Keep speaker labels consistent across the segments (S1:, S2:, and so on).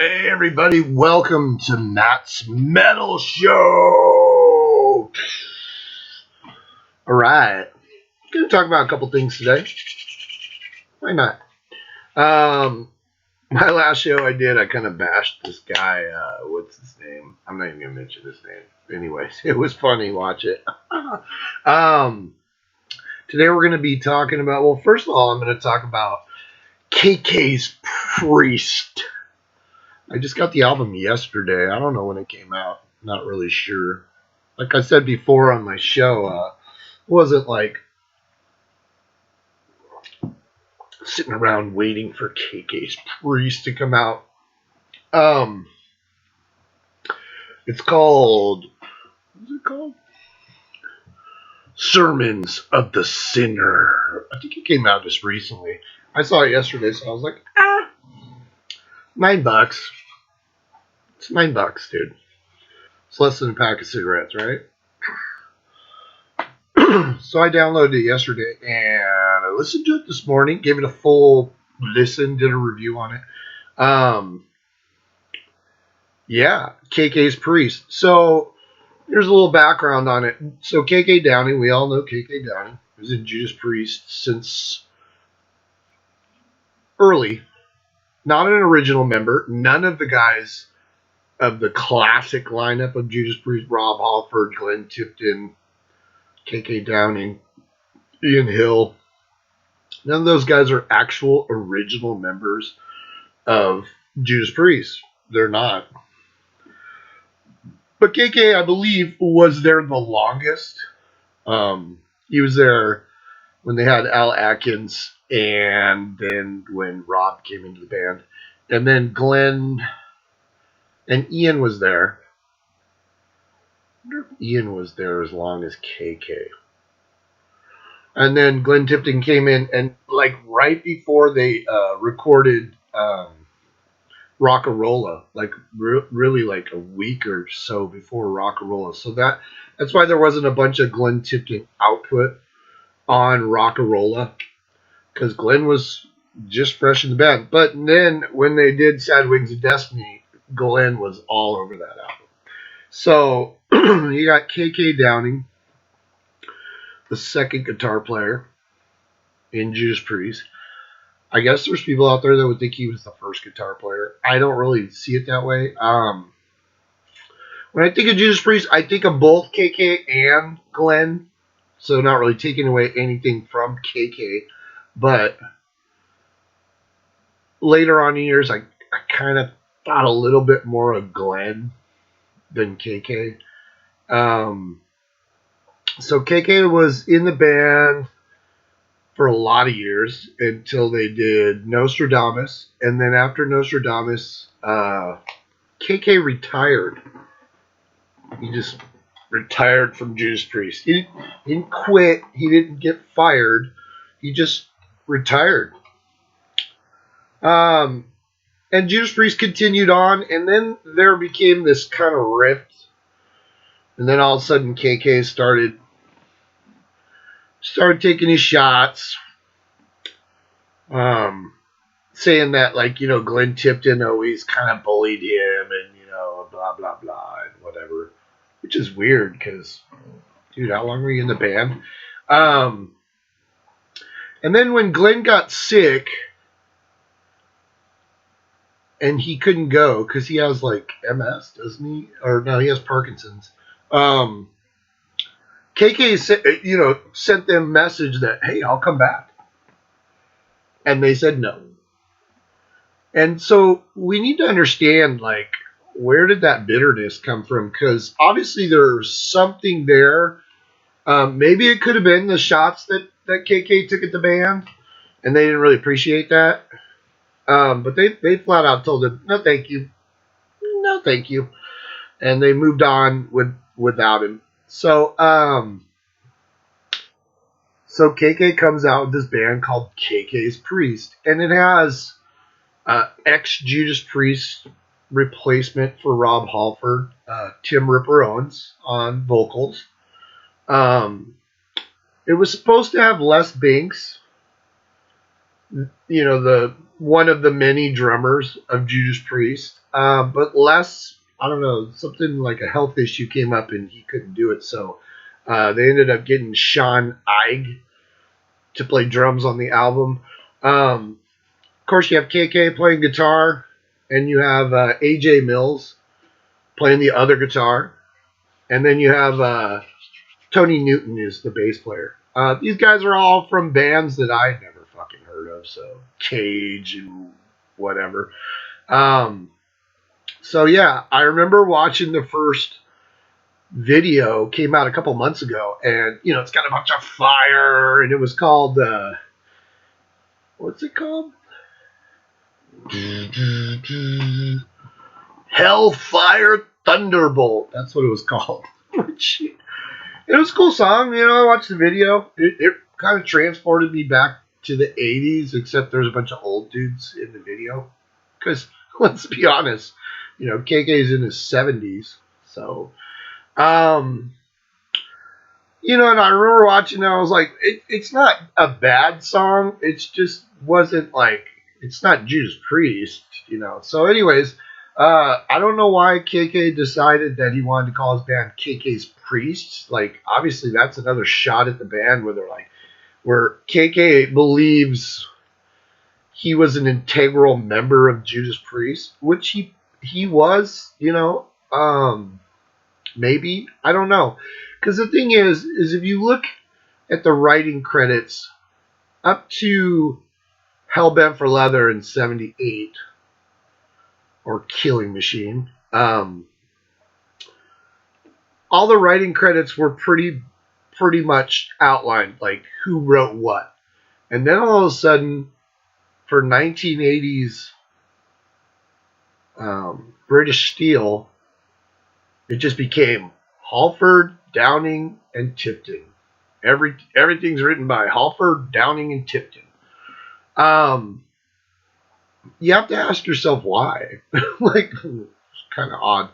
S1: Hey everybody, welcome to Matt's Metal Show. Alright, gonna talk about a couple things today. Why not? My last show I did, I kind of bashed this guy, what's his name? I'm not even gonna mention his name. Anyways, it was funny, watch it. Today we're gonna be talking about, well, first of all, I'm gonna talk about KK's Priest. I just got the album yesterday. I don't know when it came out. Not really sure. Like I said before on my show, wasn't like sitting around waiting for KK's Priest to come out. It's called, what's it called? Sermons of the Sinner. I think it came out just recently. I saw it yesterday, so I was like, $9. It's $9, dude. It's less than a pack of cigarettes, right? So I downloaded it yesterday and I listened to it this morning, gave it a full listen, did a review on it. Yeah, KK's Priest. So here's a little background on it. So KK Downing, we all know KK Downing, was in Judas Priest since early. Not an original member. None of the guys of the classic lineup of Judas Priest, Rob Halford, Glenn Tipton, KK Downing, Ian Hill, none of those guys are actual original members of Judas Priest. They're not. But KK, I believe, was there the longest. He was there when they had Al Atkins and then when Rob came into the band. And then Glenn and Ian was there. I wonder if Ian was there as long as KK. And then Glenn Tipton came in and like right before they recorded Rockarola, like really like a week or so before Rockarola. So that's why there wasn't a bunch of Glenn Tipton output on Rockarola, because Glenn was just fresh in the band. But then when they did Sad Wings of Destiny, Glenn was all over that album. So you got KK Downing, the second guitar player in Judas Priest. I guess there's people out there that would think he was the first guitar player. I don't really see it that way. When I think of Judas Priest, I think of both KK and Glenn. So not really taking away anything from KK. But later on in years, I kind of thought a little bit more of Glenn than KK. So KK was in the band for a lot of years until they did Nostradamus. And then after Nostradamus, KK retired. He just retired from Judas Priest. He didn't quit. He didn't get fired. He just retired. And Judas Priest continued on, and then there became this kind of rift. And then all of a sudden, KK started taking his shots, saying that, like, you know, Glenn Tipton always kind of bullied him, and, you know, blah, blah, blah, and whatever. Which is weird, because, dude, how long were you in the band? And then when Glenn got sick, and he couldn't go, because he has, like, MS, doesn't he? Or, no, he has Parkinson's. KK, sent them a message that, hey, I'll come back. And they said no. And so we need to understand, like, where did that bitterness come from? Because obviously there's something there. Maybe it could have been the shots that KK took at the band, and they didn't really appreciate that. But they flat out told him, no, thank you. No, thank you. And they moved on without him. So KK comes out with this band called KK's Priest, and it has ex-Judas Priest replacement for Rob Halford, Tim Ripper Owens on vocals. It was supposed to have Les Binks, you know, one of the many drummers of Judas Priest, but less. I don't know, something like a health issue came up and he couldn't do it, so they ended up getting Sean Eig to play drums on the album. Of course, you have KK playing guitar, and you have AJ Mills playing the other guitar, and then you have Tony Newton is the bass player. These guys are all from bands that I've never fucking heard of, so Cage and whatever. Um, so yeah, I remember watching the first video came out a couple months ago, and it's got a bunch of fire, and it was called what's it called? Hellfire Thunderbolt. That's what it was called. It was a cool song. I watched the video. It kind of transported me back to the 80s, except there's a bunch of old dudes in the video. Because, let's be honest, KK's in his 70s. So, and I remember watching it, I was like, it's not a bad song. It's just wasn't like, it's not Judas Priest, So, anyways, I don't know why KK decided that he wanted to call his band KK's Priests. Like, obviously, that's another shot at the band where they're like, where KK believes he was an integral member of Judas Priest, which he was, maybe. I don't know. Because the thing is if you look at the writing credits up to Hellbent for Leather in 78, or Killing Machine, all the writing credits were pretty much outlined, like who wrote what. And then all of a sudden, for 1980s British Steel, it just became Halford, Downing, and Tipton. Everything's written by Halford, Downing, and Tipton. You have to ask yourself why. Like, it's kind of odd.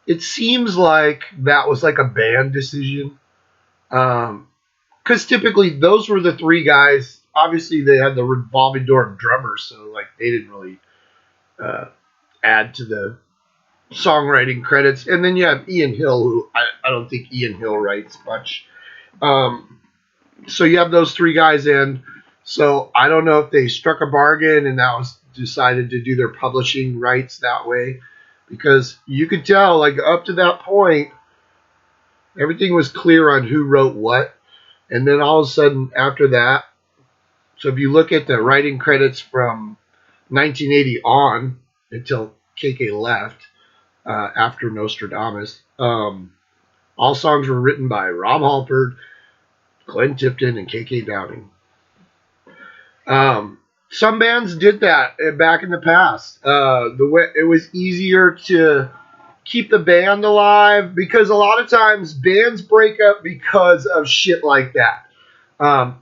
S1: It seems like that was like a band decision. Because typically those were the three guys. Obviously, they had the revolving door of drummers, so like they didn't really add to the songwriting credits. And then you have Ian Hill, who I don't think Ian Hill writes much. So you have those three guys in. So I don't know if they struck a bargain and that was decided to do their publishing rights that way. Because you could tell, like, up to that point, everything was clear on who wrote what. And then all of a sudden, after that, so if you look at the writing credits from 1980 on until KK left after Nostradamus, all songs were written by Rob Halford, Glenn Tipton, and KK Downing. Some bands did that back in the past. It was easier to keep the band alive because a lot of times bands break up because of shit like that.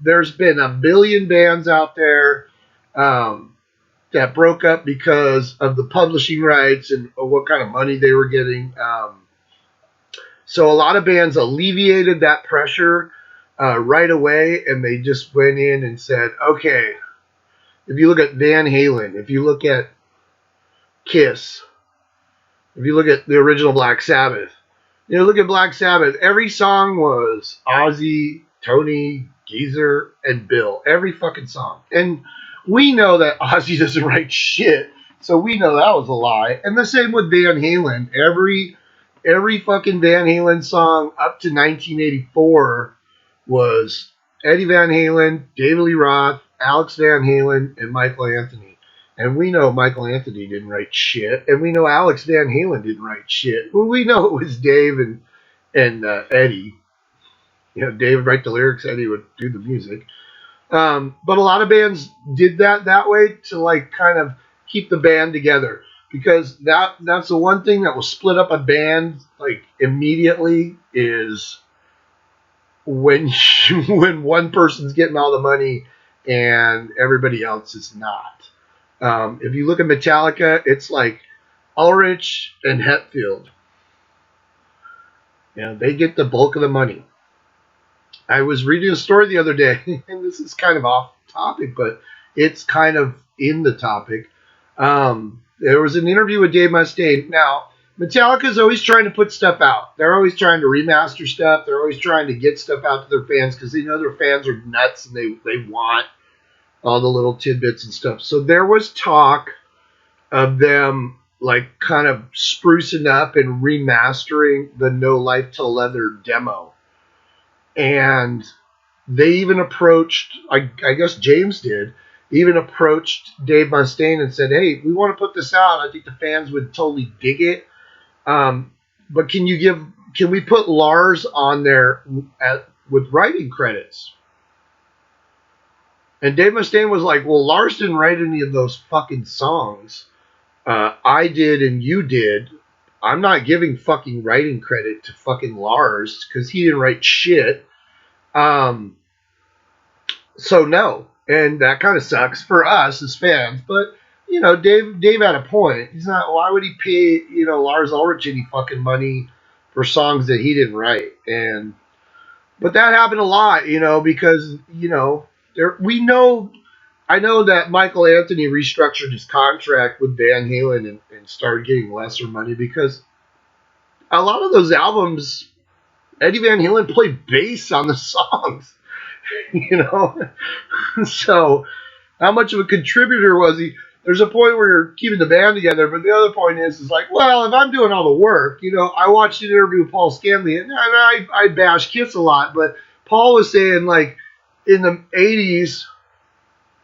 S1: There's been a billion bands out there that broke up because of the publishing rights and what kind of money they were getting. So a lot of bands alleviated that pressure right away, and they just went in and said, okay, if you look at Van Halen, if you look at Kiss, if you look at the original Black Sabbath, look at Black Sabbath, every song was Ozzy, Tony, Geezer, and Bill. Every fucking song. And we know that Ozzy doesn't write shit, so we know that was a lie. And the same with Van Halen. Every fucking Van Halen song up to 1984 was Eddie Van Halen, David Lee Roth, Alex Van Halen, and Michael Anthony. And we know Michael Anthony didn't write shit. And we know Alex Van Halen didn't write shit. Well, we know it was Dave and Eddie. Dave would write the lyrics, Eddie would do the music. But a lot of bands did that way to like kind of keep the band together. Because that's the one thing that will split up a band like immediately is when one person's getting all the money and everybody else is not. If you look at Metallica, it's like Ulrich and Hetfield. They get the bulk of the money. I was reading a story the other day, and this is kind of off topic, but it's kind of in the topic. There was an interview with Dave Mustaine. Now, Metallica's always trying to put stuff out. They're always trying to remaster stuff. They're always trying to get stuff out to their fans because they know their fans are nuts and they want all the little tidbits and stuff. So there was talk of them like kind of sprucing up and remastering the No Life Till Leather demo. And they even approached, I guess James did, even approached Dave Mustaine and said, hey, we want to put this out. I think the fans would totally dig it. But can we put Lars on there with writing credits? And Dave Mustaine was like, well, Lars didn't write any of those fucking songs. I did and you did. I'm not giving fucking writing credit to fucking Lars because he didn't write shit. So no. And that kind of sucks for us as fans. But, you know, Dave had a point. He's not, why would he pay, you know, Lars Ulrich any fucking money for songs that he didn't write? But that happened a lot, you know, because, you know, I know that Michael Anthony restructured his contract with Van Halen and started getting lesser money because a lot of those albums, Eddie Van Halen played bass on the songs, you know? So how much of a contributor was he? There's a point where you're keeping the band together, but the other point is like, well, if I'm doing all the work, you know, I watched an interview with Paul Stanley, and I bash Kiss a lot, but Paul was saying, like, in the 80s,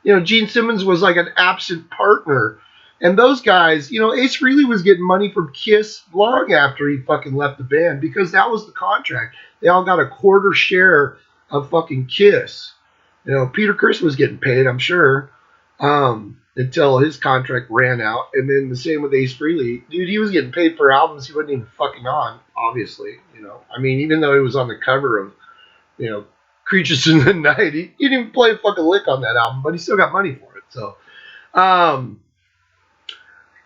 S1: you know, Gene Simmons was like an absent partner. And those guys, you know, Ace Frehley was getting money from Kiss long after he fucking left the band because that was the contract. They all got a quarter share of fucking Kiss. You know, Peter Criss was getting paid, I'm sure, until his contract ran out. And then the same with Ace Frehley. Dude, he was getting paid for albums he wasn't even fucking on, obviously. You know, I mean, even though he was on the cover of, you know, Creatures in the Night, he didn't even play a fucking lick on that album, but he still got money for it.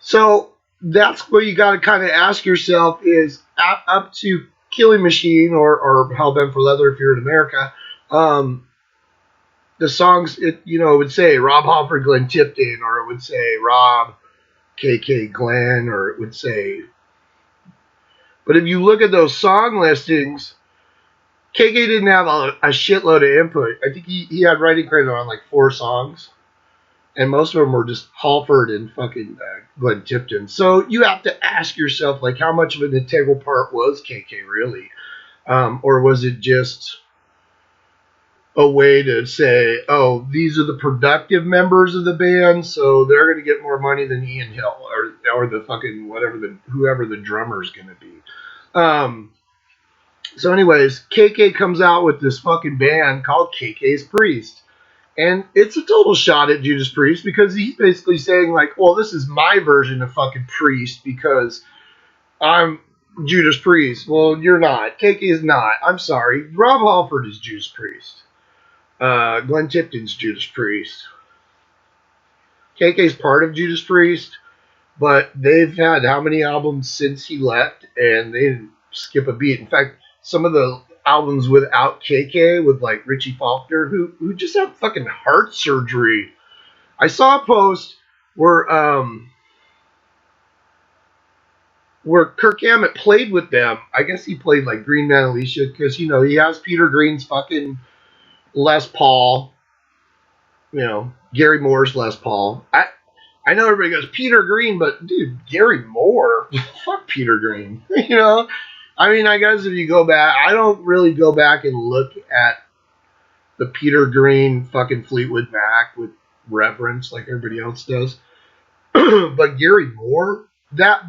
S1: So that's where you got to kind of ask yourself is up to Killing Machine or Hellbent for Leather if you're in America. The songs, it would say Rob Halford, Glenn Tipton, or it would say Rob, KK, Glenn, or it would say. But if you look at those song listings, KK didn't have a shitload of input. I think he had writing credit on like 4 songs. And most of them were just Halford and fucking Glenn Tipton. So you have to ask yourself, like, how much of an integral part was KK really? Or was it just a way to say, oh, these are the productive members of the band, so they're going to get more money than Ian Hill or the fucking whoever the drummer's going to be. So anyways, KK comes out with this fucking band called KK's Priest. And it's a total shot at Judas Priest because he's basically saying like, well, this is my version of fucking Priest because I'm Judas Priest. Well, you're not. KK is not. I'm sorry. Rob Halford is Judas Priest. Glenn Tipton's Judas Priest. KK's part of Judas Priest, but they've had how many albums since he left, and they didn't skip a beat. In fact, some of the albums without KK with like Richie Faulkner who just had fucking heart surgery. I saw a post where Kirk Hammett played with them. I guess he played like Green Man Alicia because he has Peter Green's fucking Les Paul, Gary Moore's Les Paul. I know everybody goes Peter Green, but dude, Gary Moore, fuck Peter Green, I mean, I guess if you go back, I don't really go back and look at the Peter Green fucking Fleetwood Mac with reverence like everybody else does. But Gary Moore, that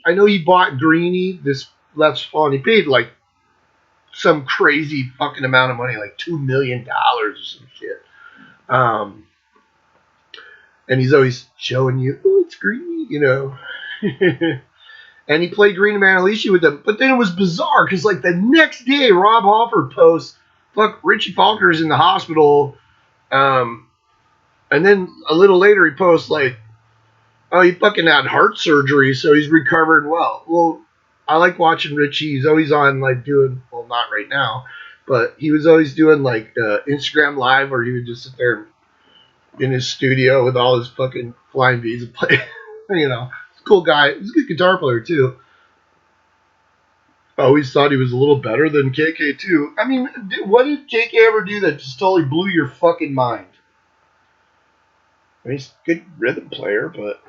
S1: I know he bought Greenie, this Les Paul, and he paid like some crazy fucking amount of money, like $2 million or some shit. And he's always showing you, oh, it's Greenie, And he played Green Man Alicia with them. But then it was bizarre because, like, the next day, Rob Halford posts, fuck, Richie Faulkner's in the hospital. And then a little later, he posts, like, oh, he fucking had heart surgery, so he's recovering well. Well, I like watching Richie. He's always on, like, doing, well, not right now, but he was always doing, like, Instagram Live where he would just sit there and in his studio with all his fucking flying V's and play. You know, cool guy. He's a good guitar player too. I always thought he was a little better than KK too. I mean, what did KK ever do that just totally blew your fucking mind? I mean, he's a good rhythm player, but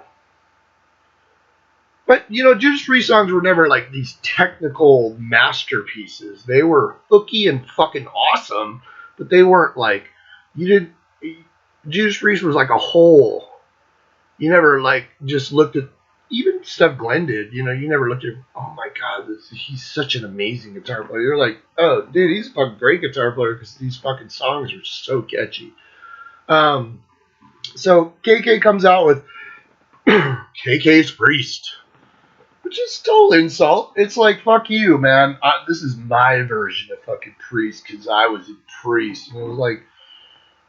S1: you know, Judas Priest songs were never like these technical masterpieces. They were hooky and fucking awesome, but they weren't like you didn't. Judas Priest was like a whole. You never like just looked at even stuff Glenn did. You know, you never looked at, oh my god, he's such an amazing guitar player. You're like, oh dude, he's a fucking great guitar player because these fucking songs are so catchy. So KK comes out with KK's Priest, which is still insult. It's like, fuck you, man. This is my version of fucking Priest because I was a priest. And it was like,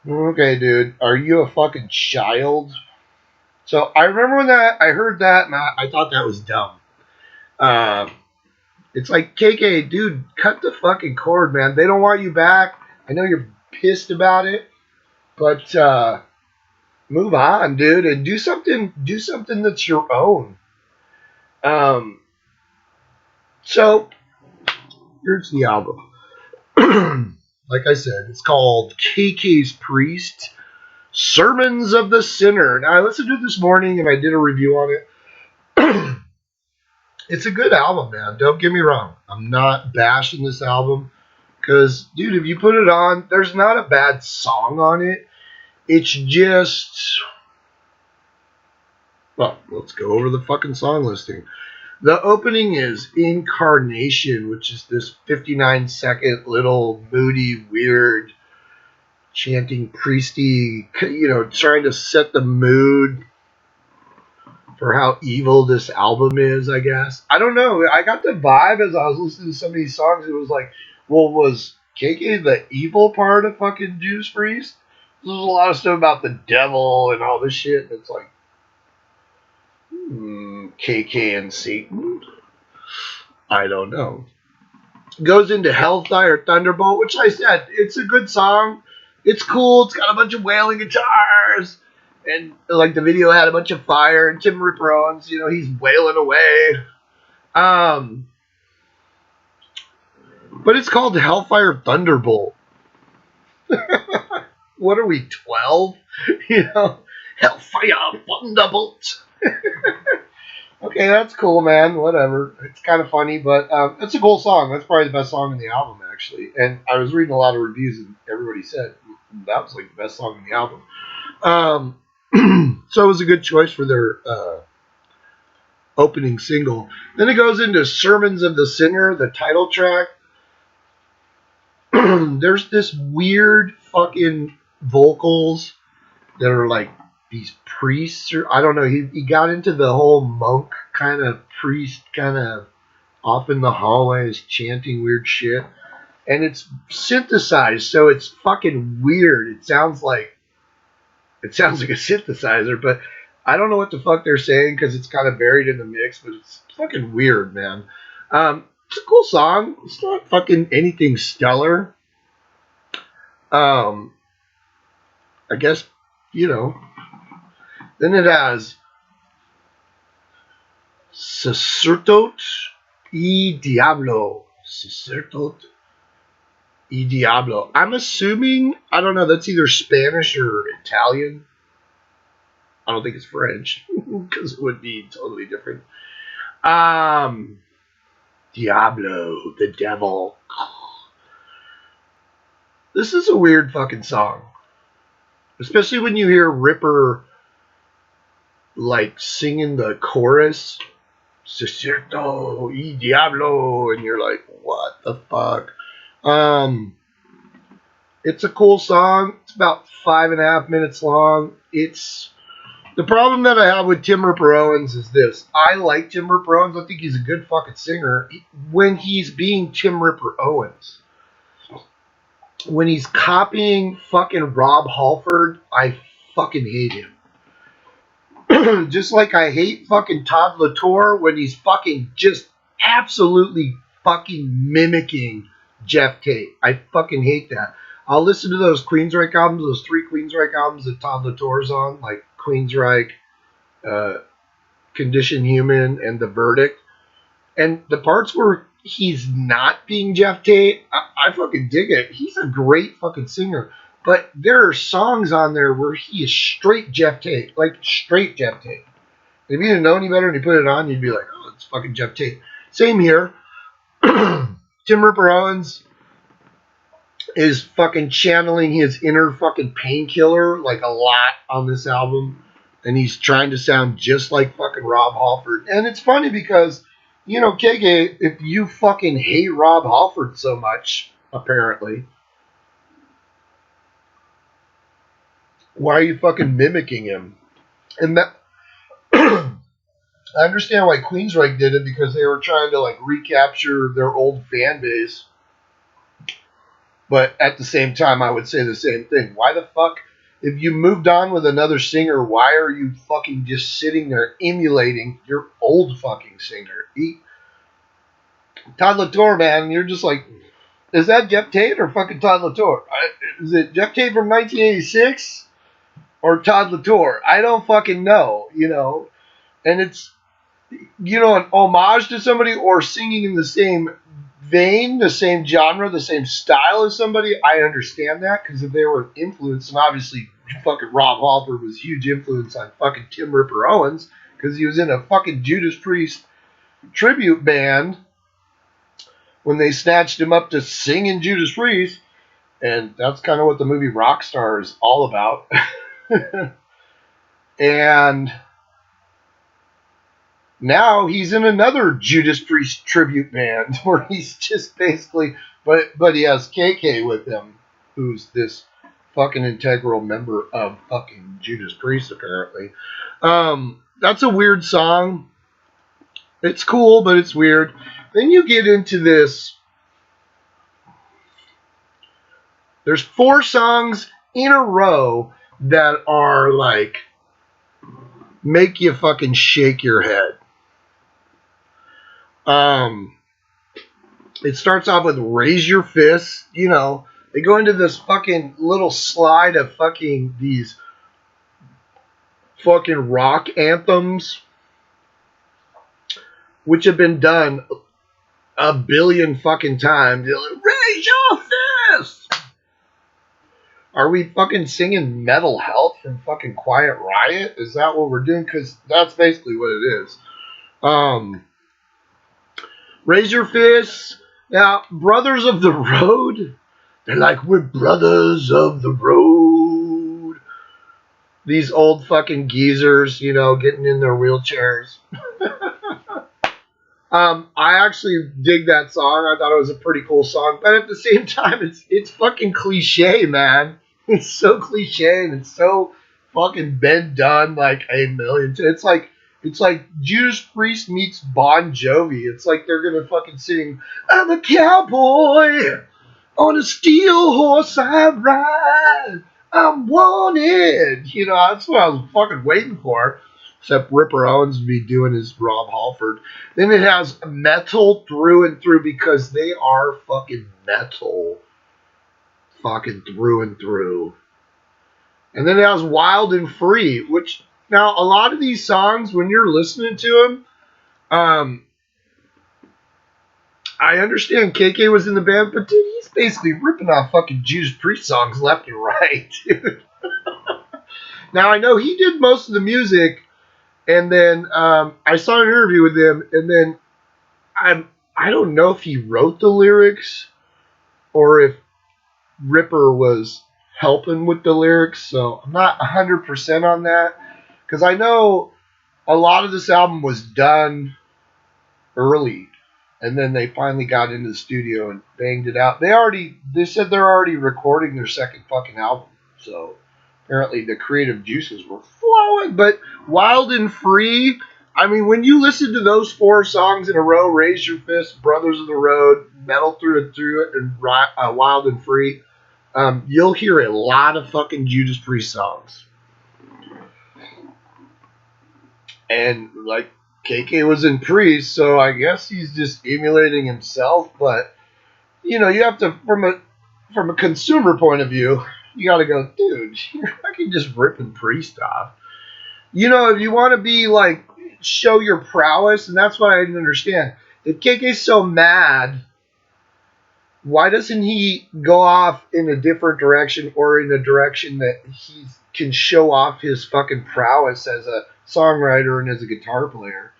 S1: okay, dude, are you a fucking child? So I remember when I heard that, and I thought that was dumb. It's like, KK, dude, cut the fucking cord, man. They don't want you back. I know you're pissed about it, but move on, dude, and do something that's your own. So here's the album. Like I said, it's called KK's Priest, Sermons of the Sinner. Now, I listened to it this morning, and I did a review on it. It's a good album, man. Don't get me wrong. I'm not bashing this album because, dude, if you put it on, there's not a bad song on it. It's just... Well, let's go over the fucking song listing. The opening is Incarnation, which is this 59-second little moody, weird, chanting priesty, you know, trying to set the mood for how evil this album is, I guess. I don't know. I got the vibe as I was listening to some of these songs. It was like, well, was KK the evil part of fucking Judas Priest? There's a lot of stuff about the devil and all this shit. And it's like, KK and Satan? I don't know. Goes into Hellfire Thunderbolt, which I said, it's a good song. It's cool. It's got a bunch of wailing guitars. And like the video had a bunch of fire, and Tim Ripper Owens, you know, he's wailing away. But it's called Hellfire Thunderbolt. What are we, 12? You know, Hellfire Thunderbolt. Okay, that's cool, man. Whatever. It's kind of funny, but it's a cool song. That's probably the best song in the album, actually. And I was reading a lot of reviews, and everybody said that was like the best song in the album. So it was a good choice for their opening single. Then it goes into Sermons of the Sinner, the title track. There's this weird fucking vocals that are like these priests, or I don't know. He got into the whole monk kind of priest, kind of off in the hallways chanting weird shit, and it's synthesized, so it's fucking weird. It sounds like a synthesizer, but I don't know what the fuck they're saying because it's kind of buried in the mix, but it's fucking weird, man. It's a cool song. It's not fucking anything stellar. I guess, you know. Then it has Sacerdote y Diablo. Sacerdote y Diablo. I'm assuming, I don't know, that's either Spanish or Italian. I don't think it's French, because it would be totally different. Diablo, the devil. This is a weird fucking song. Especially when you hear Ripper like singing the chorus, Sacerdo y Diablo, and you're like, what the fuck? It's a cool song. It's about 5.5 minutes long. It's the problem that I have with Tim Ripper Owens is this. I like Tim Ripper Owens. I think he's a good fucking singer when he's being Tim Ripper Owens. When he's copying fucking Rob Halford, I fucking hate him. Just like I hate fucking Todd LaTorre when he's fucking just absolutely fucking mimicking Jeff Tate. I fucking hate that. I'll listen to those Queensryche albums, those 3 Queensryche albums that Todd LaTorre's on, like Queensryche, uh, Condition Human, and The Verdict. And the parts where he's not being Jeff Tate, I fucking dig it. He's a great fucking singer. But there are songs on there where he is straight Jeff Tate. Like, straight Jeff Tate. If you didn't know any better and you put it on, you'd be like, oh, it's fucking Jeff Tate. Same here. Tim Ripper Owens is fucking channeling his inner fucking painkiller like a lot on this album. And he's trying to sound just like fucking Rob Halford. And it's funny because, you know, KK, if you fucking hate Rob Halford so much, apparently, why are you fucking mimicking him? And that I understand why Queensryche did it, because they were trying to like recapture their old fan base. But at the same time, I would say the same thing. Why the fuck, if you moved on with another singer, why are you fucking just sitting there emulating your old fucking singer? Todd LaTorre, man, you're just like, is that Jeff Tate or fucking Todd LaTorre? Is it Jeff Tate from 1986 or Todd LaTorre? I don't fucking know, you know. And it's, you know, an homage to somebody or singing in the same vein, the same genre, the same style as somebody. I understand that, because if they were an influence, and obviously fucking Rob Halford was a huge influence on fucking Tim Ripper Owens, because he was in a fucking Judas Priest tribute band when they snatched him up to sing in Judas Priest, and that's kind of what the movie Rockstar is all about. And now he's in another Judas Priest tribute band where he's just basically, but he has KK with him, who's this fucking integral member of fucking Judas Priest, apparently. That's a weird song. It's cool, but it's weird. Then you get into this. There's 4 songs in a row that are like, make you fucking shake your head. It starts off with Raise Your Fist. You know, they go into this fucking little slide of fucking these fucking rock anthems, which have been done a billion fucking times. Like, raise your fist! Are we fucking singing Metal Health from fucking Quiet Riot? Is that what we're doing? Because that's basically what it is. Raise Your Fists. Now, Brothers of the Road, they're like, we're brothers of the road. These old fucking geezers, you know, getting in their wheelchairs. I actually dig that song. I thought it was a pretty cool song. But at the same time, it's fucking cliche, man. It's so cliche and it's so fucking been done like a million times. It's like Judas Priest meets Bon Jovi. It's like they're gonna fucking sing, I'm a cowboy on a steel horse I ride. I'm wanted. You know, that's what I was fucking waiting for. Except Ripper Owens would be doing his Rob Halford. Then it has metal through and through, because they are fucking metal. Fucking through and through. And then it has Wild and Free, which, now, a lot of these songs, when you're listening to them, I understand KK was in the band, but dude, he's basically ripping off fucking Judas Priest songs left and right, dude. Now, I know he did most of the music, and then I saw an interview with him, and then I don't know if he wrote the lyrics or if Ripper was helping with the lyrics, so I'm not 100% on that, because I know a lot of this album was done early, and then they finally got into the studio and banged it out. They said they're already recording their second fucking album, so apparently the creative juices were flowing. But Wild and Free, I mean, when you listen to those 4 songs in a row, Raise Your Fist, Brothers of the Road, Metal Through and Through It, and Wild and Free, you'll hear a lot of fucking Judas Priest songs. And, like, KK was in Priest, so I guess he's just emulating himself. But, you know, you have to, from a consumer point of view, you got to go, dude, you're fucking just ripping Priest off. You know, if you want to be like, show your prowess, and that's what I didn't understand. If KK's so mad, why doesn't he go off in a different direction or in a direction that he can show off his fucking prowess as a songwriter and as a guitar player?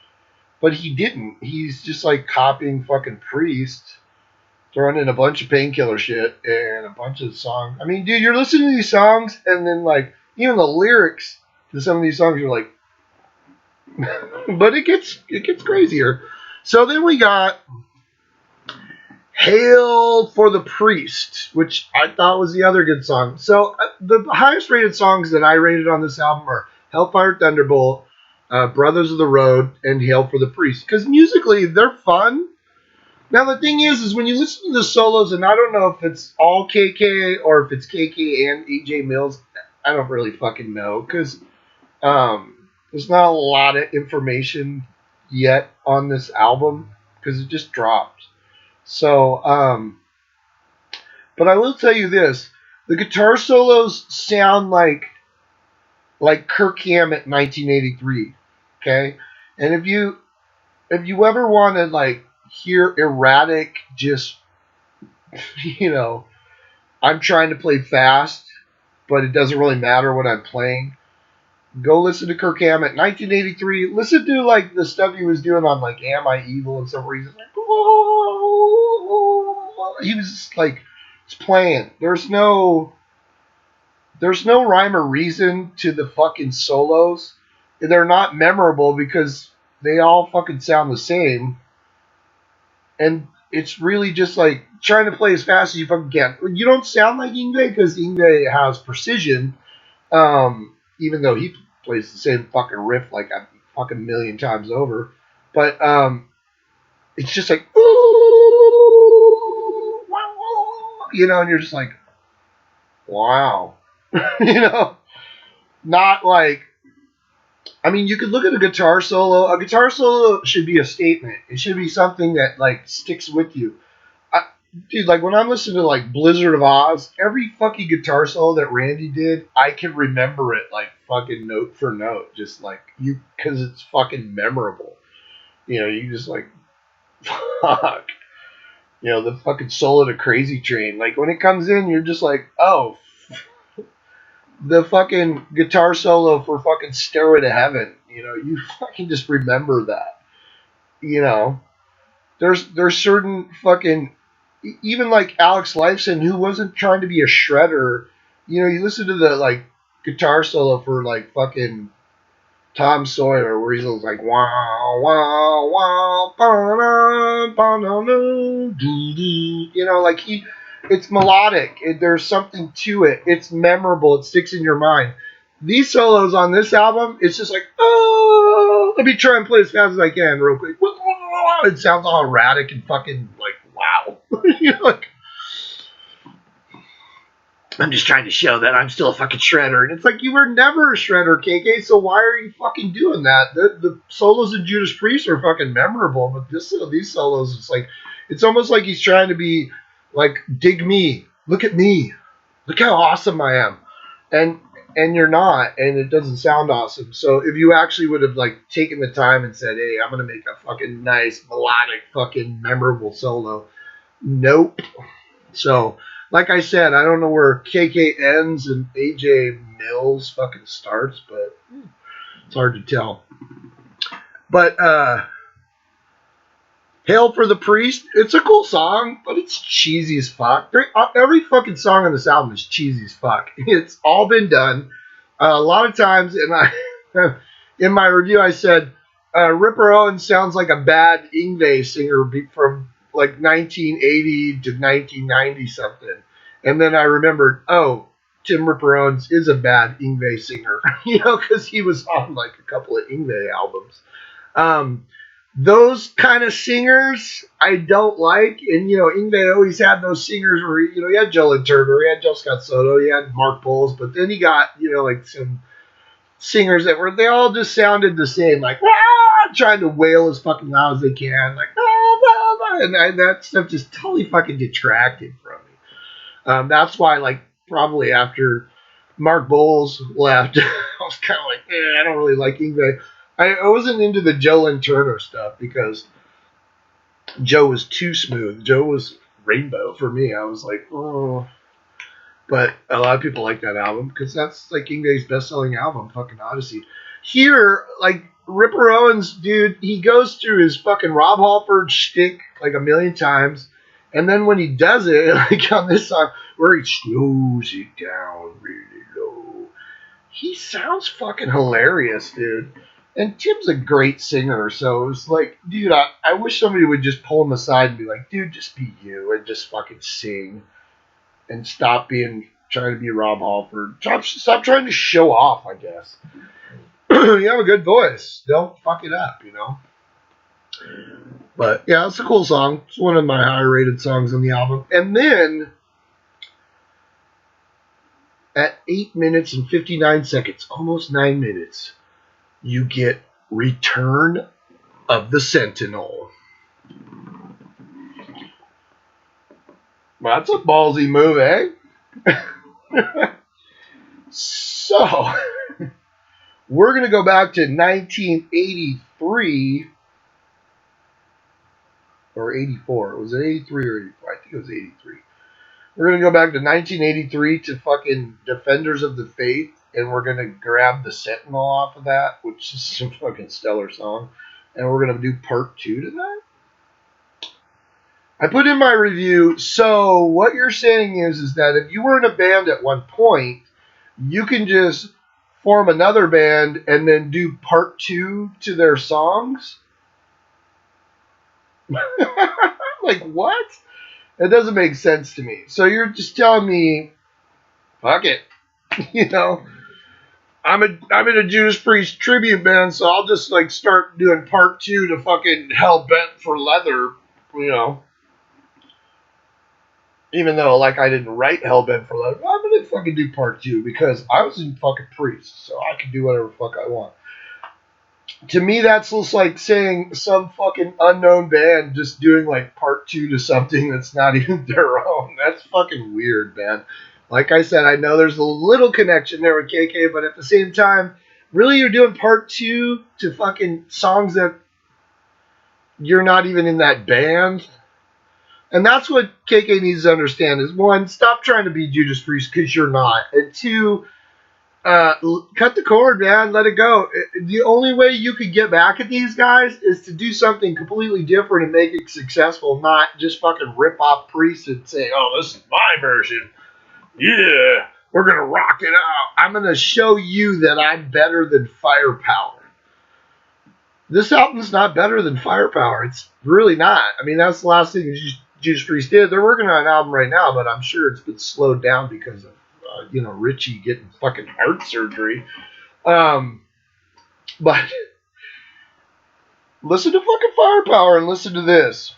S1: But he didn't. He's just like copying fucking Priest, throwing in a bunch of Painkiller shit and a bunch of songs. I mean, dude, you're listening to these songs and then like even the lyrics to some of these songs, you're like, but it gets crazier. So then we got Hail for the Priest, which I thought was the other good song. So the highest rated songs that I rated on this album are Hellfire Thunderbolt, Brothers of the Road, and Hail for the Priest. Because musically, they're fun. Now, the thing is when you listen to the solos, and I don't know if it's all KK or if it's KK and AJ Mills, I don't really fucking know. Because there's not a lot of information yet on this album because it just dropped. So, but I will tell you this: the guitar solos sound like Kirk Hammett 1983. Okay, and if you ever want to like hear erratic, just I'm trying to play fast, but it doesn't really matter what I'm playing. Go listen to Kirk Hammett 1983. Listen to like the stuff he was doing on like Am I Evil and some reason. Like, he was just like playing. There's no rhyme or reason to the fucking solos. They're not memorable because they all fucking sound the same. And it's really just like trying to play as fast as you fucking can. You don't sound like Yngwie because Yngwie has precision. Even though he plays the same fucking riff like a fucking million times over. But it's just like, and you're just like, wow. Not like, I mean, you could look at a guitar solo. A guitar solo should be a statement. It should be something that like sticks with you. Dude, like when I'm listening to like Blizzard of Oz, every fucking guitar solo that Randy did, I can remember it like fucking note for note, just like because it's fucking memorable. You just like, fuck. The fucking solo to Crazy Train. Like when it comes in, you're just like, oh, the fucking guitar solo for fucking Stairway to Heaven. You fucking just remember that. There's certain fucking, even like Alex Lifeson, who wasn't trying to be a shredder. You listen to the like guitar solo for like fucking Tom Sawyer, where he's like wow wow wow, like it's melodic. There's something to it. It's memorable. It sticks in your mind. These solos on this album, it's just like, oh, let me try and play as fast as I can real quick. It sounds all erratic and fucking like, wow. Like, I'm just trying to show that I'm still a fucking shredder. And it's like, you were never a shredder, KK, so why are you fucking doing that? The solos in Judas Priest are fucking memorable, but these solos, it's almost like he's trying to be like, dig me. Look at me. Look how awesome I am. And you're not, and it doesn't sound awesome. So if you actually would have like taken the time and said, hey, I'm going to make a fucking nice, melodic, fucking memorable solo. Nope. So, like I said, I don't know where KK ends and AJ Mills fucking starts, but it's hard to tell. But Hail for the Priest, it's a cool song, but it's cheesy as fuck. Every fucking song on this album is cheesy as fuck. It's all been done. A lot of times, in my review, I said, Ripper Owens sounds like a bad Yngwie singer from like 1980 to 1990 something. And then I remembered, oh, Tim Ripper Owens is a bad Yngwie singer, because he was on like a couple of Yngwie albums. Those kind of singers I don't like, and Yngwie always had those singers where he had Joe Lynn Turner, he had Joe Scott Soto, he had Mark Bowles, but then he got like some singers they all just sounded the same, like trying to wail as fucking loud as they can, like and that stuff just totally fucking detracted from me. That's why, like, probably after Mark Bowles left, I was kind of like, I don't really like Yngwie. I wasn't into the Joe Lynn Turner stuff because Joe was too smooth. Joe was rainbow for me. I was like, oh. But a lot of people like that album because that's like Yngwie's best-selling album, fucking Odyssey. Here, like Ripper Owens, dude, he goes through his fucking Rob Halford shtick like a million times, and then when he does it, like on this song where he slows it down really low, he sounds fucking hilarious, dude. And Tim's a great singer, so it's like, dude, I wish somebody would just pull him aside and be like, dude, just be you and just fucking sing and stop being trying to be Rob Halford. Stop trying to show off, I guess. You have a good voice. Don't fuck it up, you know? But yeah, it's a cool song. It's one of my higher rated songs on the album. And then at 8 minutes and 59 seconds, almost 9 minutes, you get Return of the Sentinel. Well, that's a ballsy move, eh? So, we're going to go back to 1983 or 84. Was it 83 or 84? I think it was 83. We're going to go back to 1983 to fucking Defenders of the Faith, and we're going to grab the Sentinel off of that, which is a fucking stellar song, and we're going to do part 2 to that. I put in my review, so what you're saying is that if you were in a band at one point, you can just form another band and then do part 2 to their songs? Like, what? That doesn't make sense to me. So you're just telling me, fuck it. You know, I'm in a Judas Priest tribute band, so I'll just like start doing part 2 to fucking Hell Bent for Leather, you know. Even though, like, I didn't write Hellbent for Leather, I'm gonna fucking do part 2 because I was in fucking Priest, so I can do whatever the fuck I want. To me, that's just like saying some fucking unknown band just doing like part 2 to something that's not even their own. That's fucking weird, man. Like I said, I know there's a little connection there with KK, but at the same time, really you're doing part 2 to fucking songs that you're not even in that band? And that's what KK needs to understand is, one, stop trying to be Judas Priest because you're not. And two, cut the cord, man. Let it go. The only way you could get back at these guys is to do something completely different and make it successful, not just fucking rip off Priest and say, oh, this is my version. Yeah, we're going to rock it out. I'm going to show you that I'm better than Firepower. This album's not better than Firepower. It's really not. I mean, that's the last thing Judas Priest did. They're working on an album right now, but I'm sure it's been slowed down because of, Richie getting fucking heart surgery. But listen to fucking Firepower and listen to this.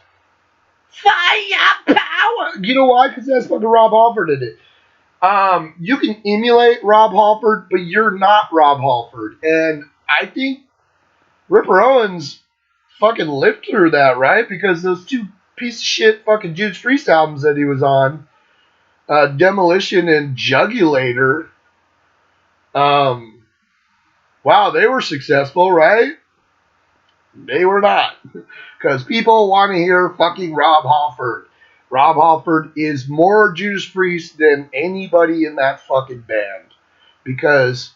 S1: Firepower! You know why? Because that's fucking Rob Halford did it. You can emulate Rob Halford, but you're not Rob Halford. And I think Ripper Owens fucking lived through that, right? Because those two piece of shit fucking Judas Priest albums that he was on, Demolition and Jugulator, wow, they were successful, right? They were not. Because people want to hear fucking Rob Halford. Rob Halford is more Judas Priest than anybody in that fucking band. Because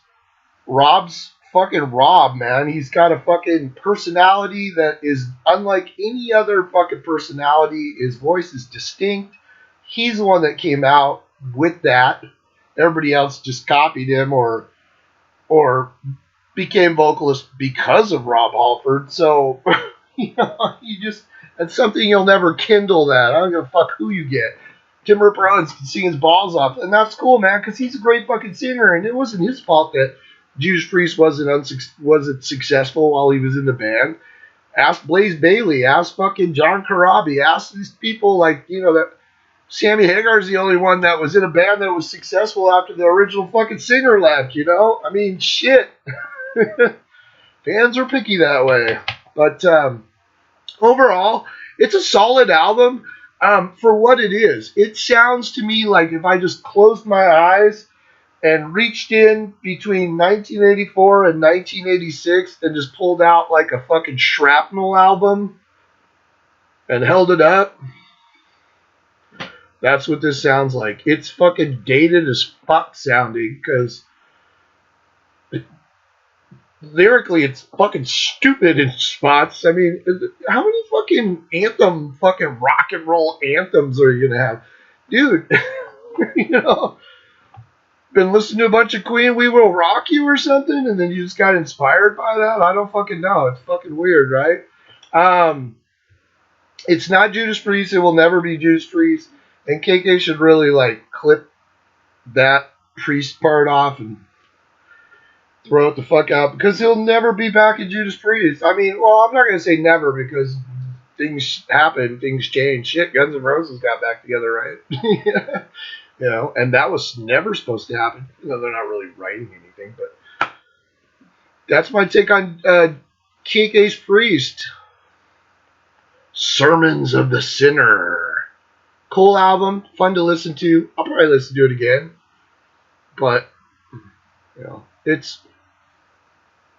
S1: Rob's fucking Rob, man. He's got a fucking personality that is unlike any other fucking personality. His voice is distinct. He's the one that came out with that. Everybody else just copied him or became vocalist because of Rob Halford. So, that's something you'll never kindle that. I don't give a fuck who you get. Tim Ripper Owens can sing his balls off. And that's cool, man, because he's a great fucking singer. And it wasn't his fault that Judas Priest wasn't successful while he was in the band. Ask Blaze Bayley. Ask fucking John Corabi. Ask these people that Sammy Hagar's the only one that was in a band that was successful after the original fucking singer left, I mean, shit. Fans are picky that way. But overall, it's a solid album. For what it is, it sounds to me like if I just closed my eyes and reached in between 1984 and 1986 and just pulled out like a fucking shrapnel album and held it up. That's what this sounds like. It's fucking dated as fuck sounding because lyrically it's fucking stupid in spots. I mean, how many fucking rock and roll anthems are you gonna have? Dude, you know, been listening to a bunch of Queen, We Will Rock You or something, and then you just got inspired by that? I don't fucking know. It's fucking weird, right? It's not Judas Priest. It will never be Judas Priest. And KK should really, like, clip that Priest part off and throw it the fuck out because he'll never be back in Judas Priest. I mean, well, I'm not going to say never because things happen, things change. Shit, Guns N' Roses got back together, right? You know, and that was never supposed to happen. You know, they're not really writing anything, but that's my take on KK's Priest. Sermons of the Sinner. Cool album, fun to listen to. I'll probably listen to it again, but you know, it's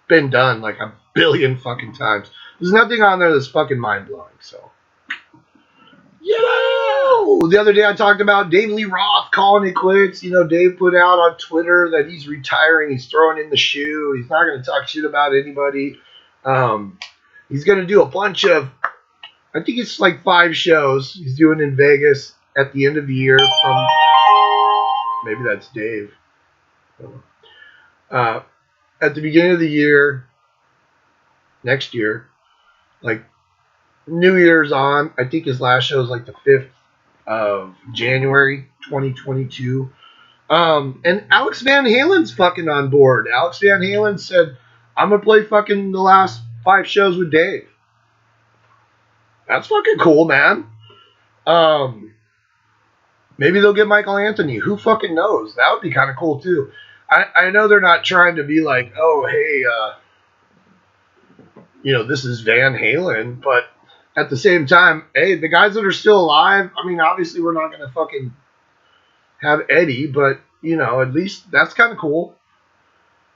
S1: been done like a billion fucking times. There's nothing on there that's fucking mind blowing. So. Yo! The other day I talked about Dave Lee Roth calling it quits. You know, Dave put out on Twitter that he's retiring. He's throwing in the shoe. He's not going to talk shit about anybody. He's going to do a bunch of, I think it's like 5 shows he's doing in Vegas at the end of the year from, maybe that's Dave. At the beginning of the year, next year, like New Year's on, I think his last show is like the 5th of January 2022. And Alex Van Halen's fucking on board. Alex Van Halen said, I'm going to play fucking the last 5 shows with Dave. That's fucking cool, man. Maybe they'll get Michael Anthony. Who fucking knows? That would be kind of cool, too. I know they're not trying to be like, oh, hey, you know, this is Van Halen, but at the same time, hey, the guys that are still alive, I mean, obviously we're not going to fucking have Eddie, but, you know, at least that's kind of cool.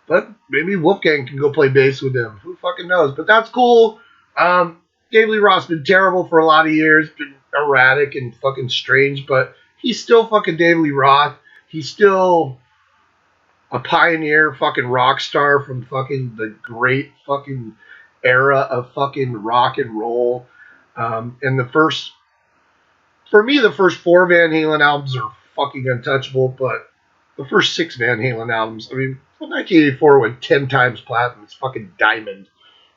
S1: But maybe Wolfgang can go play bass with him. Who fucking knows? But that's cool. Dave Lee Roth's been terrible for a lot of years, been erratic and fucking strange, but he's still fucking Dave Lee Roth. He's still a pioneer fucking rock star from fucking the great fucking era of fucking rock and roll. And for me, the first 4 Van Halen albums are fucking untouchable, but the first 6 Van Halen albums, I mean, 1984 went 10 times platinum. It's fucking diamond.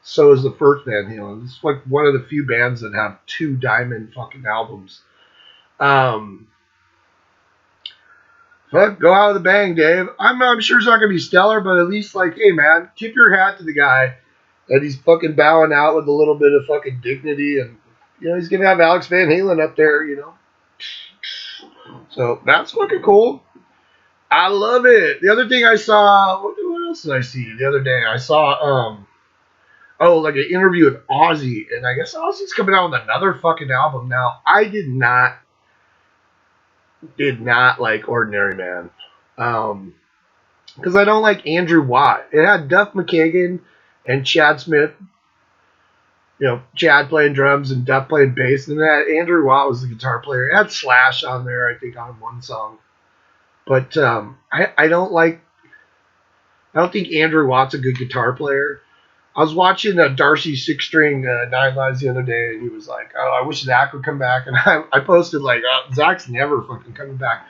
S1: So is the first Van Halen. It's like one of the few bands that have 2 diamond fucking albums. But go out with a bang, Dave. I'm sure it's not going to be stellar, but at least, like, hey, man, tip your hat to the guy that he's fucking bowing out with a little bit of fucking dignity. And, you know, he's going to have Alex Van Halen up there, you know. So that's fucking cool. I love it. The other thing I saw, what else did I see the other day? I saw, like an interview with Ozzy, and I guess Ozzy's coming out with another fucking album now. I did not like Ordinary Man, because I don't like Andrew Watt. It had Duff McKagan and Chad Smith, you know, Chad playing drums and Duff playing bass, and that Andrew Watt was the guitar player. It had Slash on there, I think, on one song. But I don't think Andrew Watt's a good guitar player. I was watching Darcy 6-string 9 Lives the other day, and he was like, oh, I wish Zach would come back. And I posted, like, Zach's never fucking coming back.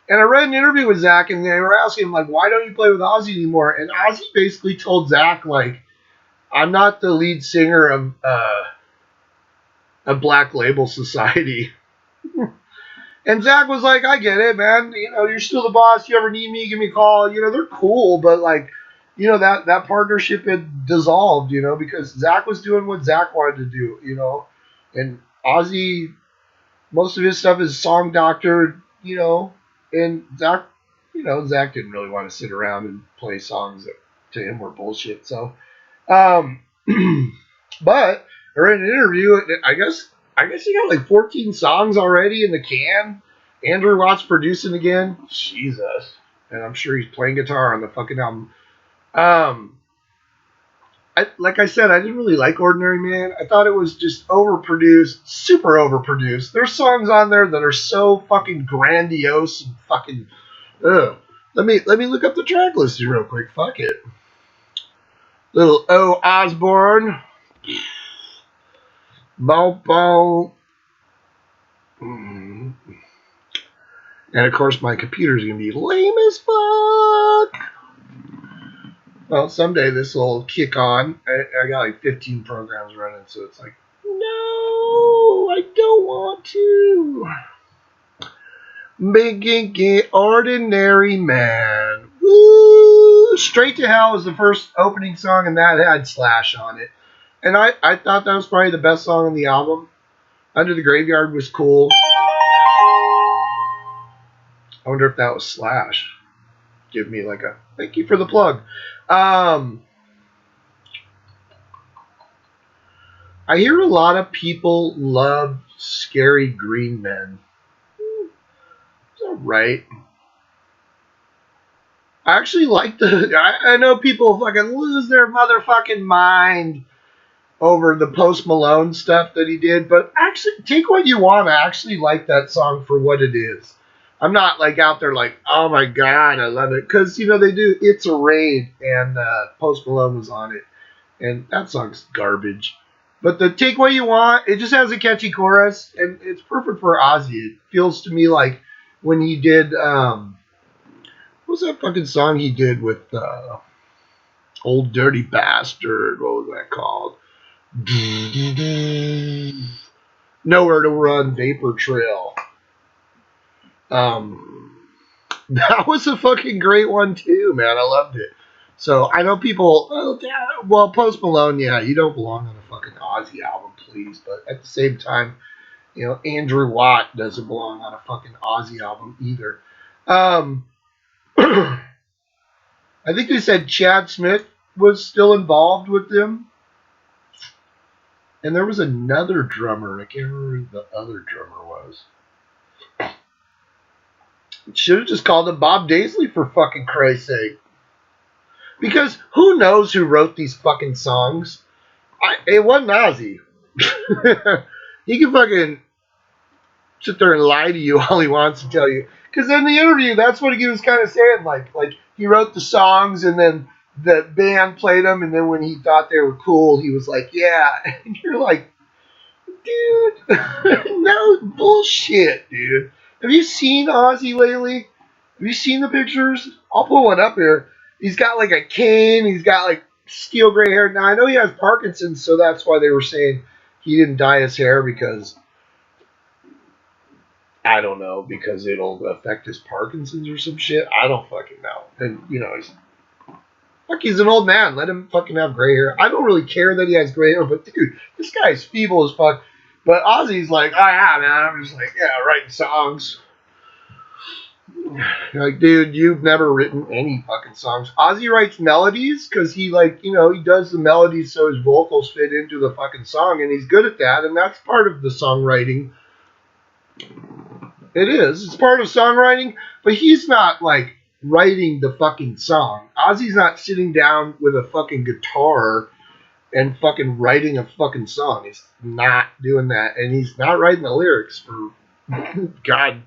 S1: And I read an interview with Zach, and they were asking him, like, why don't you play with Ozzy anymore? And Ozzy basically told Zach, like, I'm not the lead singer of a Black Label Society. And Zach was like, I get it, man. You know, you're still the boss. You ever need me, give me a call. You know, they're cool, but, like, you know, that partnership had dissolved, you know, because Zach was doing what Zach wanted to do, you know. And Ozzy, most of his stuff is song doctored, you know. And Zach, you know, Zach didn't really want to sit around and play songs that to him were bullshit. So, but, or in an interview, I guess I guess he got like 14 songs already in the can. Andrew Watt's producing again. Jesus. And I'm sure he's playing guitar on the fucking album. Like I said, I didn't really like Ordinary Man. I thought it was just overproduced, super overproduced. There's songs on there that are so fucking grandiose and fucking. Ugh. Let me look up the track listing real quick. Fuck it. Little O Osborne. Bow bow. And of course, my computer's gonna be lame as fuck. Well, someday this will kick on. I got like 15 programs running, so it's like, no, I don't want to. Big Ordinary Man. Woo! Straight to Hell was the first opening song, and that had Slash on it. And I thought that was probably the best song on the album. Under the Graveyard was cool. I wonder if that was Slash. Give me like a thank you for the plug. I hear a lot of people love Scary Green Men. It's alright. I actually like I know people fucking lose their motherfucking mind over the Post Malone stuff that he did, but actually, take what you want. I actually like that song for what it is. I'm not like out there like, oh my god, I love it, because you know they do. It's a Raid, and Post Malone was on it, and that song's garbage. But the Take What You Want, it just has a catchy chorus, and it's perfect for Ozzy. It feels to me like when he did, what was that fucking song he did with Old Dirty Bastard? What was that called? Nowhere to Run, Vapor Trail. That was a fucking great one too, man. I loved it. So I know people. Well, Post Malone, yeah, you don't belong on a fucking Ozzy album, please. But at the same time, you know, Andrew Watt doesn't belong on a fucking Ozzy album either. I think they said Chad Smith was still involved with them. And there was another drummer. I can't remember who the other drummer was. Should have just called him Bob Daisley for fucking Christ's sake. Because who knows who wrote these fucking songs? It wasn't Ozzy. He can fucking sit there and lie to you all he wants to tell you. Because in the interview, that's what he was kind of saying. Like he wrote the songs and then the band played them, and then when he thought they were cool, he was like, yeah. And you're like, dude, no bullshit, dude. Have you seen Ozzy lately? Have you seen the pictures? I'll put one up here. He's got like a cane. He's got like steel gray hair. Now I know he has Parkinson's, so that's why they were saying he didn't dye his hair because I don't know, because it'll affect his Parkinson's or some shit. I don't fucking know. And you know, he's an old man. Let him fucking have gray hair. I don't really care that he has gray hair, but dude, this guy's feeble as fuck. But Ozzy's like, oh yeah, man. I'm just like, yeah, writing songs. Like, dude, you've never written any fucking songs. Ozzy writes melodies because he, like, you know, he does the melodies so his vocals fit into the fucking song, and he's good at that, and that's part of the songwriting. It is. It's part of songwriting, but he's not, like, writing the fucking song. Ozzy's not sitting down with a fucking guitar and fucking writing a fucking song. He's not doing that, and he's not writing the lyrics for God.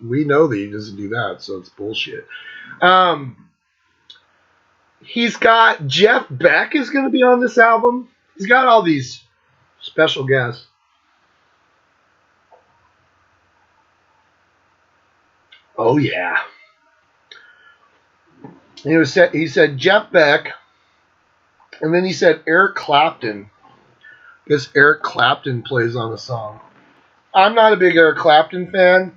S1: We know that he doesn't do that, so it's bullshit. He's got Jeff Beck is going to be on this album. He's got all these special guests. Oh yeah. He said Jeff Beck, and then he said Eric Clapton. Because Eric Clapton plays on the song. I'm not a big Eric Clapton fan.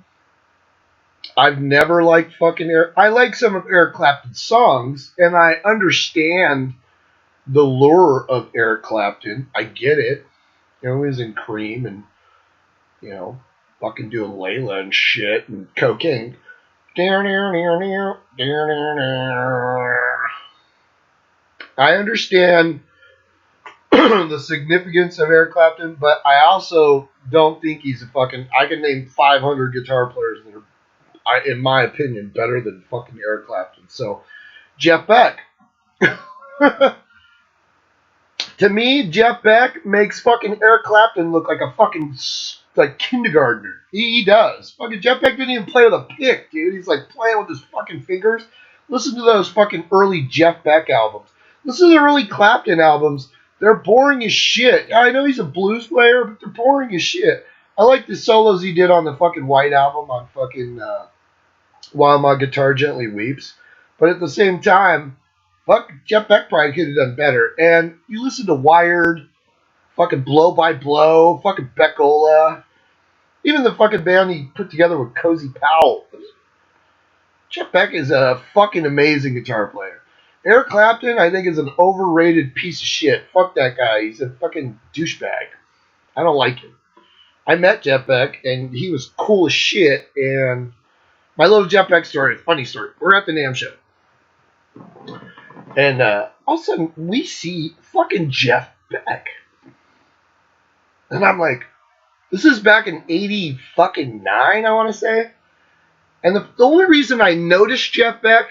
S1: I've never liked fucking Eric. I like some of Eric Clapton's songs, and I understand the lure of Eric Clapton. I get it. You know, he's in Cream and, you know, fucking doing Layla and shit and cocaine. I understand the significance of Eric Clapton, but I also don't think he's a fucking. I can name 500 guitar players that are, in my opinion, better than fucking Eric Clapton. So, Jeff Beck. To me, Jeff Beck makes fucking Eric Clapton look like a fucking like kindergartner. He does. Fucking Jeff Beck didn't even play with a pick, dude. He's like playing with his fucking fingers. Listen to those fucking early Jeff Beck albums. Listen to the early Clapton albums. They're boring as shit. I know he's a blues player, but they're boring as shit. I like the solos he did on the fucking White Album on fucking While My Guitar Gently Weeps. But at the same time, fuck, Jeff Beck probably could have done better. And you listen to Wired, fucking Blow by Blow, fucking Beckola, even the fucking band he put together with Cozy Powell. Jeff Beck is a fucking amazing guitar player. Eric Clapton, I think, is an overrated piece of shit. Fuck that guy. He's a fucking douchebag. I don't like him. I met Jeff Beck, and he was cool as shit. And my little Jeff Beck story, funny story. We're at the NAMM show. And all of a sudden, we see fucking Jeff Beck. And I'm like, this is back in 89, I want to say. And the only reason I noticed Jeff Beck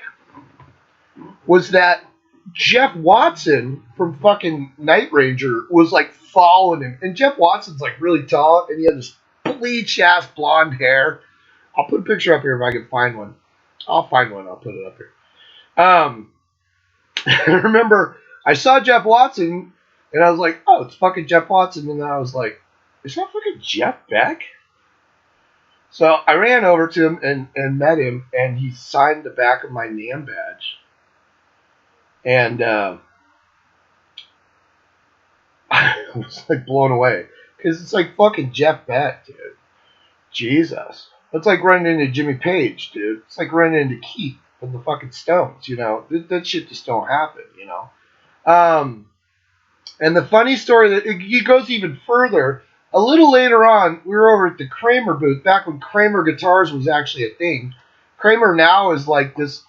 S1: was that Jeff Watson from fucking Night Ranger was like following him. And Jeff Watson's like really tall, and he had this bleach-ass blonde hair. I'll put a picture up here if I can find one. I'll find one. I'll put it up here. I remember I saw Jeff Watson, and I was like, oh, it's fucking Jeff Watson. And then I was like, is that fucking Jeff Beck? So I ran over to him and met him, and he signed the back of my NAMM badge. And I was like blown away. Because it's like fucking Jeff Beck, dude. Jesus. It's like running into Jimmy Page, dude. It's like running into Keith from the fucking Stones, you know. That shit just don't happen, you know. And the funny story, that it goes even further. A little later on, we were over at the Kramer booth, back when Kramer Guitars was actually a thing. Kramer now is like this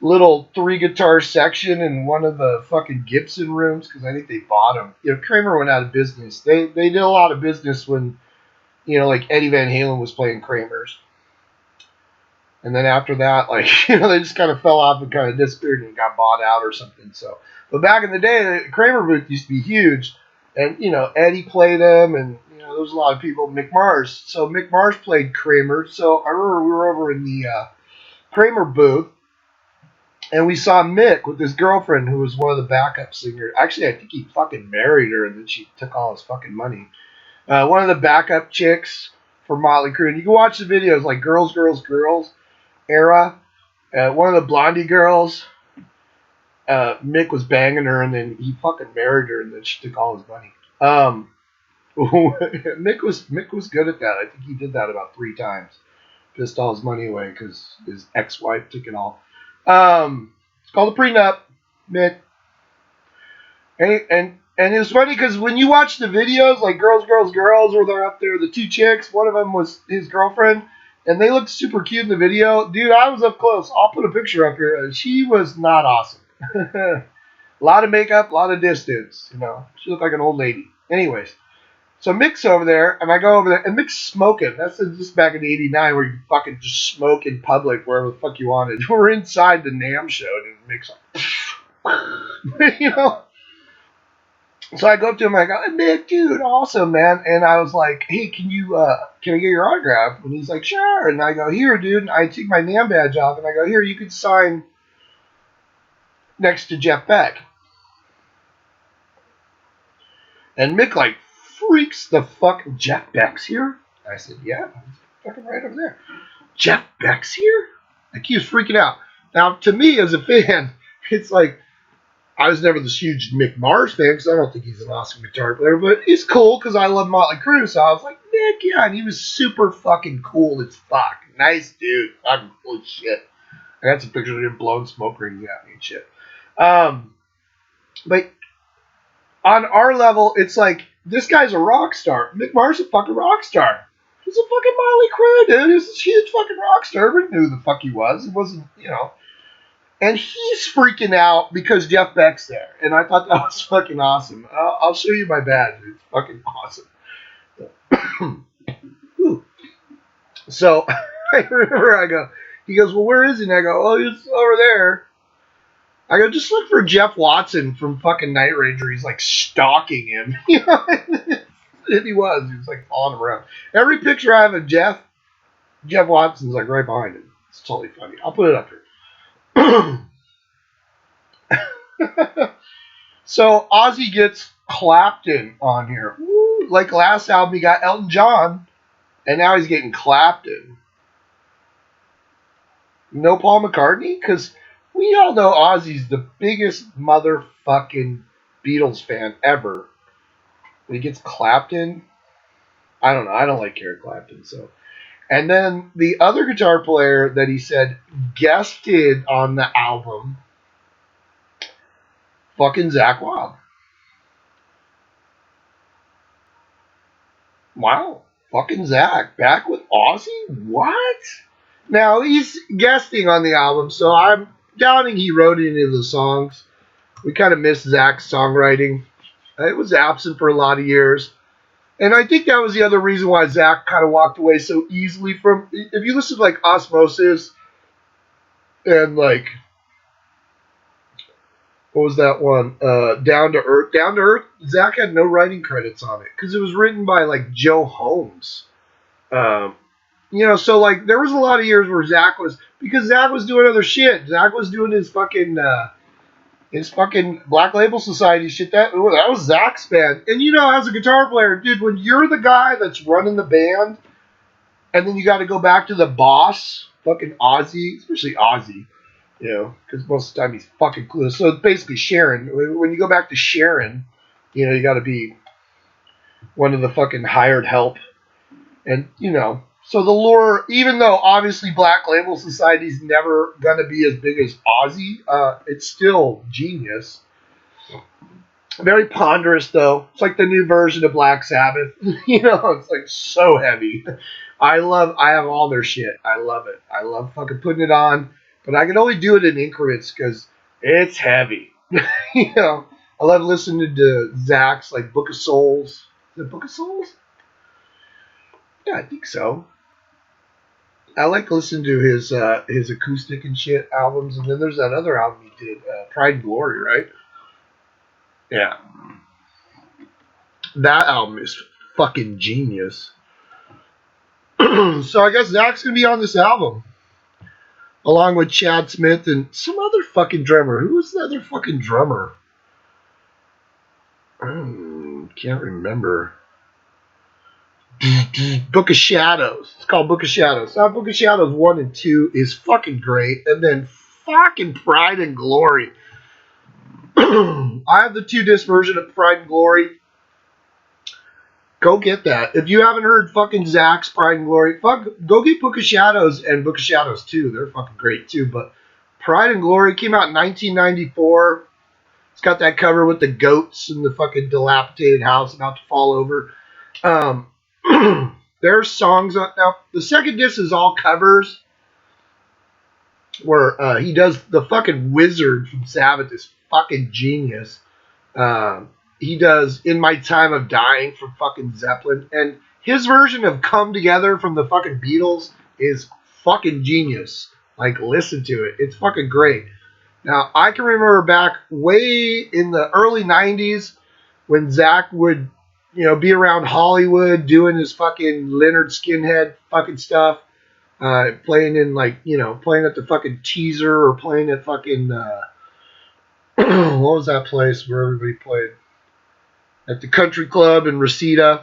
S1: little 3-guitar section in one of the fucking Gibson rooms, because I think they bought them. You know, Kramer went out of business. They did a lot of business when, you know, like Eddie Van Halen was playing Kramer's. And then after that, like, you know, they just kind of fell off and kind of disappeared and got bought out or something. So, but back in the day, the Kramer booth used to be huge. And, you know, Eddie played them, and, you know, there was a lot of people. Mick Mars. So Mick Mars played Kramer. So I remember we were over in the Kramer booth, and we saw Mick with his girlfriend, who was one of the backup singers. Actually, I think he fucking married her, and then she took all his fucking money. One of the backup chicks for Motley Crue. And you can watch the videos, like Girls, Girls, Girls era. One of the Blondie girls, Mick was banging her, and then he fucking married her, and then she took all his money. Mick was good at that. I think he did that about 3 times. Pissed all his money away because his ex-wife took it all. It's called a prenup, Mick. And it was funny because when you watch the videos, like Girls, Girls, Girls, where they're up there, the 2 chicks, one of them was his girlfriend, and they looked super cute in the video. Dude, I was up close. I'll put a picture up here. She was not awesome. A lot of makeup, a lot of distance, you know. She looked like an old lady. Anyways, so Mick's over there, and I go over there, and Mick's smoking. That's just back in '89 where you fucking just smoke in public wherever the fuck you wanted. We're inside the NAMM show, and Mick's like, you know. So I go up to him, and I go, hey, Mick, dude, awesome, man. And I was like, hey, can I get your autograph? And he's like, sure. And I go, here, dude. And I take my NAMM badge off, and I go, here, you can sign next to Jeff Beck. And Mick, like, freaks the fuck. Jeff Beck's here? I said, yeah, he's fucking right over there. Jeff Beck's here? Like, he was freaking out. Now, to me, as a fan, it's like, I was never this huge Mick Mars fan because I don't think he's an awesome guitar player, but he's cool because I love Motley Crue. So I was like, Mick, yeah, and he was super fucking cool as fuck. Nice dude. Fucking cool as shit. I got some pictures of him blowing smoke rings at me and shit. But on our level, it's like, this guy's a rock star. Mick Mars is a fucking rock star. He's a fucking Motley Crue, dude. He's this huge fucking rock star. Everybody knew who the fuck he was. It wasn't, you know. And he's freaking out because Jeff Beck's there. And I thought that was fucking awesome. I'll show you my badge. It's fucking awesome. So I remember he goes, well, where is he? And I go, oh, he's over there. I go, just look for Jeff Watson from fucking Night Ranger. He's like stalking him. You know? And he was like following him around. Every picture I have of Jeff Watson's like right behind him. It's totally funny. I'll put it up here. So Ozzy gets Clapton on here. Woo. Like last album, he got Elton John, and now he's getting Clapton. No Paul McCartney? Because we all know Ozzy's the biggest motherfucking Beatles fan ever. When he gets Clapton, I don't know. I don't like Eric Clapton. So, and then the other guitar player that he said guested on the album, fucking Zakk Wylde. Wow. Fucking Zakk. Back with Ozzy? What? Now, he's guesting on the album, so I'm doubting he wrote any of the songs. We kind of missed Zakk's songwriting. It was absent for a lot of years. And I think that was the other reason why Zakk kind of walked away so easily from... If you listen to, like, Osmosis and, like... What was that one? Down to Earth. Down to Earth, Zakk had no writing credits on it because it was written by, like, Joe Holmes. You know, so, like, there was a lot of years where Zakk was... Because Zakk was doing other shit. Zakk was doing his fucking Black Label Society shit. That was Zakk's band. And, you know, as a guitar player, dude, when you're the guy that's running the band, and then you got to go back to the boss, fucking Ozzy, especially Ozzy, you know, because most of the time he's fucking clueless. So it's basically Sharon. When you go back to Sharon, you know, you got to be one of the fucking hired help. And, you know, so the lore, even though obviously Black Label Society's never going to be as big as Ozzy, it's still genius. Very ponderous, though. It's like the new version of Black Sabbath. You know, it's like so heavy. I have all their shit. I love it. I love fucking putting it on. But I can only do it in increments because it's heavy. You know, I love listening to Zakk's, like, Book of Souls. Is it Book of Souls? Yeah, I think so. I like listening to his acoustic and shit albums. And then there's that other album he did, Pride and Glory, right? Yeah. That album is fucking genius. So I guess Zakk's going to be on this album. Along with Chad Smith and some other fucking drummer. Who was the other fucking drummer? Can't remember. Book of Shadows. It's called Book of Shadows. Book of Shadows 1 and 2 is fucking great. And then fucking Pride and Glory. I have the 2-disc version of Pride and Glory. Go get that. If you haven't heard fucking Zakk's Pride and Glory, go get Book of Shadows and Book of Shadows 2. They're fucking great too. But Pride and Glory came out in 1994. It's got that cover with the goats and the fucking dilapidated house about to fall over. There's songs on now. The second disc is all covers. Where he does the fucking Wizard from Sabbath is fucking genius. He does In My Time of Dying from fucking Zeppelin. And his version of Come Together from the fucking Beatles is fucking genius. Like, listen to it. It's fucking great. Now, I can remember back way in the early 90s when Zakk would, you know, be around Hollywood doing his fucking Leonard Skinhead fucking stuff. Playing in, like, you know, playing at the fucking Teaser or playing at fucking, what was that place where everybody played? At the Country Club in Reseda.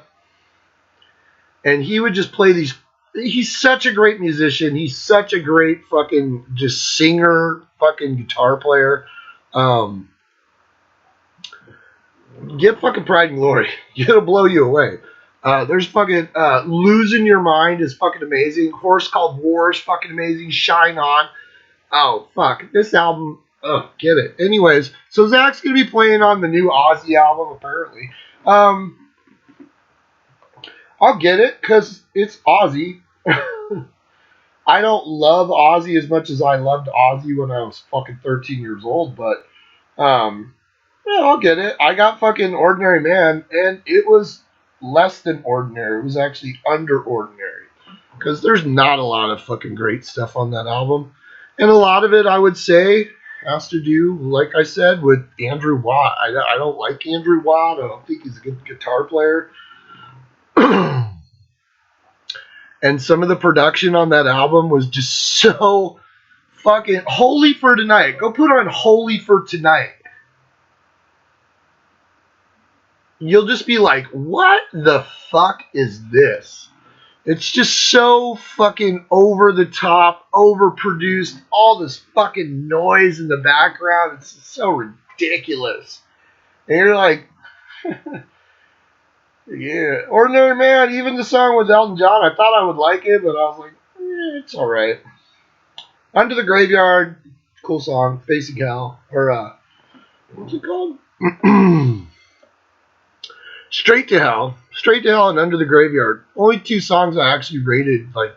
S1: And he would just play these. He's such a great musician. He's such a great fucking just singer, fucking guitar player. Get fucking Pride and Glory. It'll blow you away. There's fucking Losing Your Mind is fucking amazing. Horse Called War is fucking amazing. Shine On. Oh, fuck. This album. Oh, get it. Anyways, so Zakk's going to be playing on the new Ozzy album, apparently. I'll get it, because it's Ozzy. I don't love Ozzy as much as I loved Ozzy when I was fucking 13 years old, but um, yeah, I'll get it. I got fucking Ordinary Man, and it was less than ordinary. It was actually under ordinary because there's not a lot of fucking great stuff on that album, and a lot of it I would say has to do, like I said, with Andrew Watt. I don't like Andrew Watt. I don't think he's a good guitar player. And some of the production on that album was just so fucking Holy for Tonight. Go put on Holy for Tonight. You'll just be like, what the fuck is this? It's just so fucking over the top, overproduced, all this fucking noise in the background. It's so ridiculous. And you're like, yeah, Ordinary Man, even the song with Elton John, I thought I would like it, but I was like, it's alright. Under the Graveyard, cool song. Facing Hell, or what's it called? Straight to Hell, and Under the Graveyard. Only two songs I actually rated like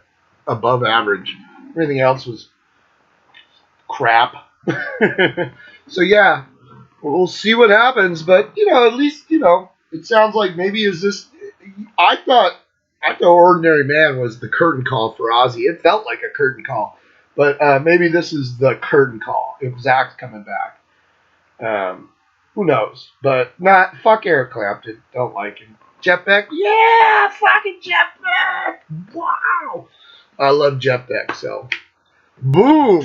S1: above average. Everything else was crap. So yeah, we'll see what happens. But at least it sounds like maybe is this. I thought Ordinary Man was the curtain call for Ozzy. It felt like a curtain call, but maybe this is the curtain call if Zach's coming back. Who knows? But not fuck Eric Clapton. Don't like him. Jeff Beck, yeah, fucking Jeff Beck. Wow, I love Jeff Beck. So, boom.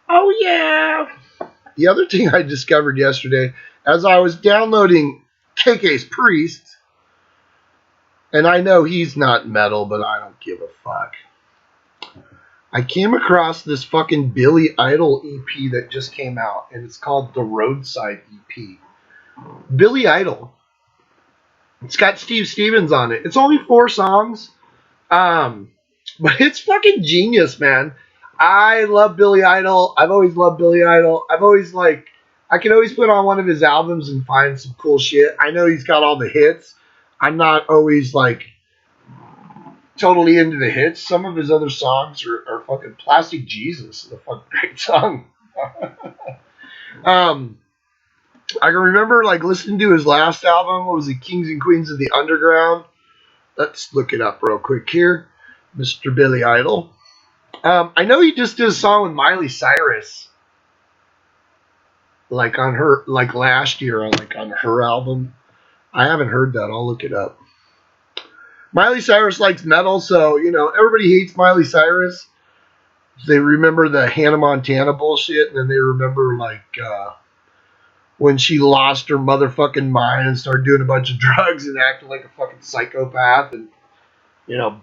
S1: Oh yeah. The other thing I discovered yesterday, as I was downloading KK's Priest, and I know he's not metal, but I don't give a fuck. I came across this fucking Billy Idol EP that just came out, and it's called The Roadside EP. Billy Idol. It's got Steve Stevens on it. It's only 4 songs, but it's fucking genius, man. I love Billy Idol. I've always loved Billy Idol. I can always put on one of his albums and find some cool shit. I know he's got all the hits. I'm not always totally into the hits. Some of his other songs are fucking Plastic Jesus is a fucking great song. I can remember listening to his last album. What was it? Kings and Queens of the Underground. Let's look it up real quick here. Mr. Billy Idol. I know he just did a song with Miley Cyrus. On her, last year on her album. I haven't heard that. I'll look it up. Miley Cyrus likes metal, so, everybody hates Miley Cyrus. They remember the Hannah Montana bullshit, and then they remember, when she lost her motherfucking mind and started doing a bunch of drugs and acting like a fucking psychopath and,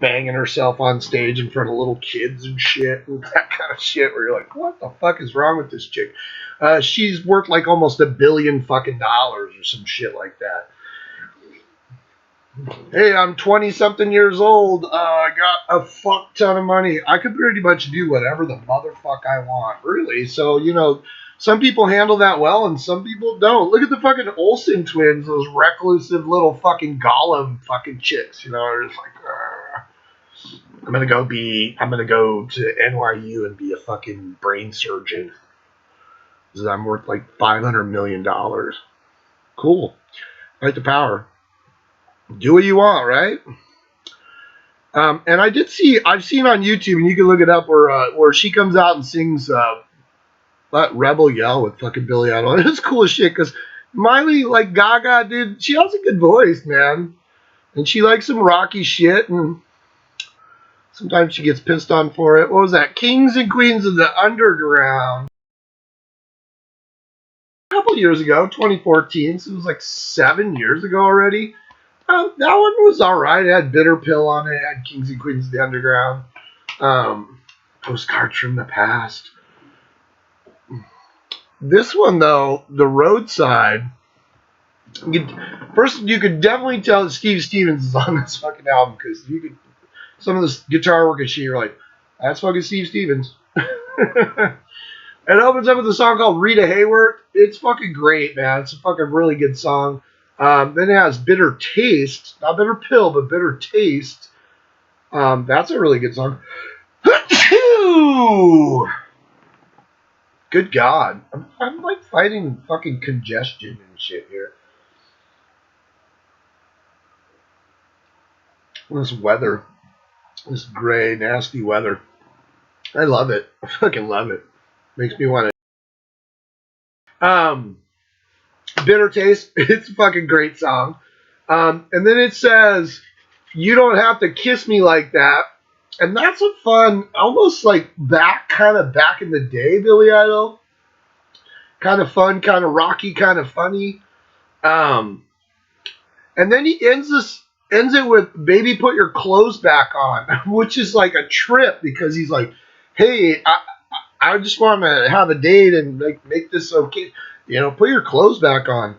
S1: banging herself on stage in front of little kids and shit and that kind of shit where you're like, what the fuck is wrong with this chick? She's worth almost $1 billion fucking dollars or some shit like that. Hey, I'm 20-something years old. I got a fuck ton of money. I could pretty much do whatever the motherfuck I want, really. So, some people handle that well and some people don't. Look at the fucking Olsen twins, those reclusive little fucking Gollum fucking chicks. They're just I'm gonna go to NYU and be a fucking brain surgeon. Because I'm worth $500 million. Cool. Right to power. Do what you want, right? And I've seen on YouTube, and you can look it up, where she comes out and sings that Rebel Yell with fucking Billy Idol. And it's cool as shit, because Miley, Gaga, dude, she has a good voice, man. And she likes some rocky shit, and sometimes she gets pissed on for it. What was that? Kings and Queens of the Underground. A couple years ago, 2014, so it was 7 years ago already. That one was alright. It had Bitter Pill on it. It had Kings and Queens of the Underground. Postcards from the Past. This one, though, The Roadside. First, you could definitely tell that Steve Stevens is on this fucking album because some of this guitar work and shit, you're like, that's fucking Steve Stevens. It opens up with a song called Rita Hayworth. It's fucking great, man. It's a fucking really good song. Then it has Bitter Taste. Not Bitter Pill, but Bitter Taste. That's a really good song. Good God. I'm like fighting fucking congestion and shit here. This weather. This gray, nasty weather. I love it. I fucking love it. Makes me want to. Bitter Taste. It's a fucking great song. And then it says, "You don't have to kiss me like that." And that's a fun, almost like kind of back in the day, Billy Idol. Kind of fun, kind of rocky, kind of funny. Um, and then he ends it with "Baby, put your clothes back on," which is like a trip because he's like, "Hey, I just want to have a date and make this okay. Put your clothes back on."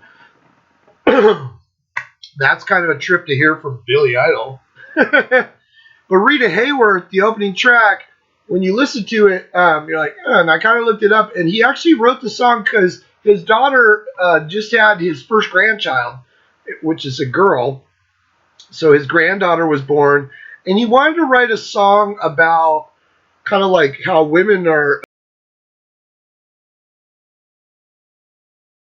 S1: That's kind of a trip to hear from Billy Idol. But Rita Hayworth, the opening track, when you listen to it, you're like, and I kind of looked it up, and he actually wrote the song because his daughter just had his first grandchild, which is a girl. So his granddaughter was born, and he wanted to write a song about kind of like how women are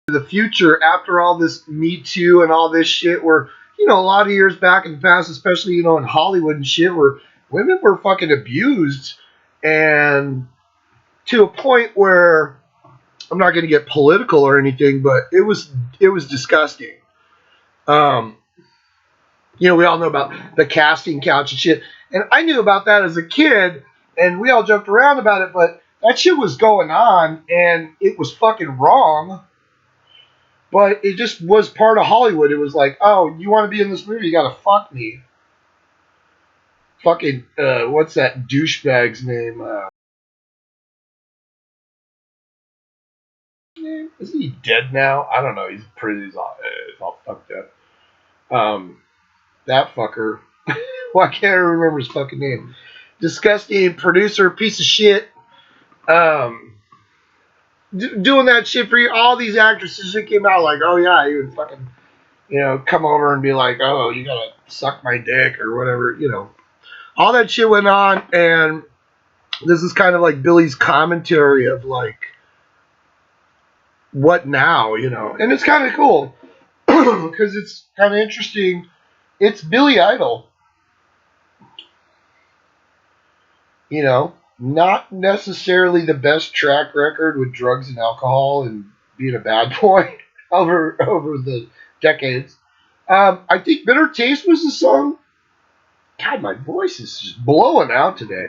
S1: the future after all this Me Too and all this shit where, a lot of years back in the past, especially, in Hollywood and shit, where women were fucking abused and to a point where I'm not going to get political or anything, but it was disgusting. We all know about the casting couch and shit. And I knew about that as a kid, and we all joked around about it, but that shit was going on, and it was fucking wrong. But it just was part of Hollywood. It was like, oh, you want to be in this movie? You got to fuck me. Fucking, what's that douchebag's name? Is he dead now? I don't know. He's all fucked up. That fucker. Why can't I remember his fucking name? Disgusting producer, piece of shit. Doing that shit for you. All these actresses that came out like, oh yeah, he would fucking, come over and be like, oh, you gotta suck my dick or whatever, All that shit went on, and this is kind of like Billy's commentary of like, what now, And it's kind of cool because it's kind of interesting. It's Billy Idol, not necessarily the best track record with drugs and alcohol and being a bad boy over the decades. I think Bitter Taste was the song. God, my voice is just blowing out today.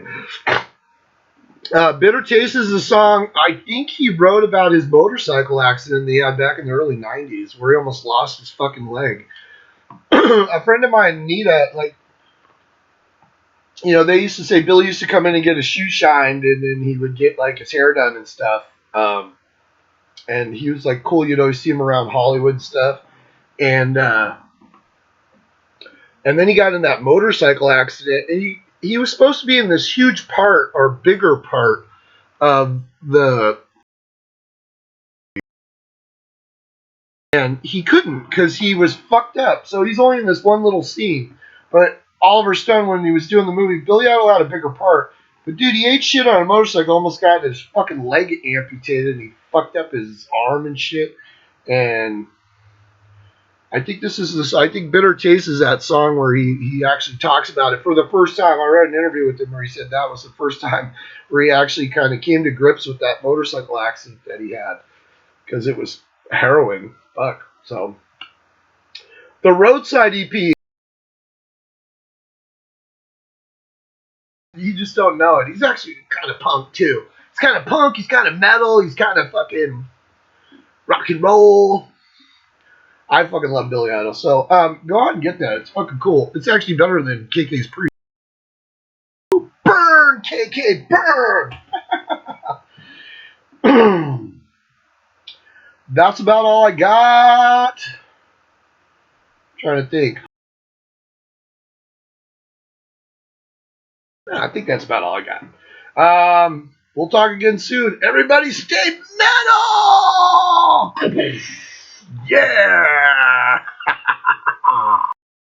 S1: Bitter Taste is a song I think he wrote about his motorcycle accident he had back in the early 90s where he almost lost his fucking leg. A friend of mine, Nita, they used to say Billy used to come in and get his shoe shined and then he would get like his hair done and stuff. And he was like cool, you see him around Hollywood and stuff. And then he got in that motorcycle accident and he was supposed to be in this huge part or bigger part of the, and he couldn't because he was fucked up. So he's only in this one little scene. But Oliver Stone, when he was doing the movie, Billy Idol had a bigger part. But dude, he ate shit on a motorcycle, almost got his fucking leg amputated, and he fucked up his arm and shit. And I think I think Bitter Taste is that song where he actually talks about it for the first time. I read an interview with him where he said that was the first time where he actually kind of came to grips with that motorcycle accident that he had because it was harrowing. Fuck. So the Roadside EP, you just don't know it. He's actually kind of punk too. He's kind of punk. He's kind of metal. He's kind of fucking rock and roll. I fucking love Billy Idol. So go out and get that. It's fucking cool. It's actually better than KK's Pre. Burn, KK, burn. That's about all I got. I'm trying to think. I think that's about all I got. We'll talk again soon. Everybody stay metal! Yeah!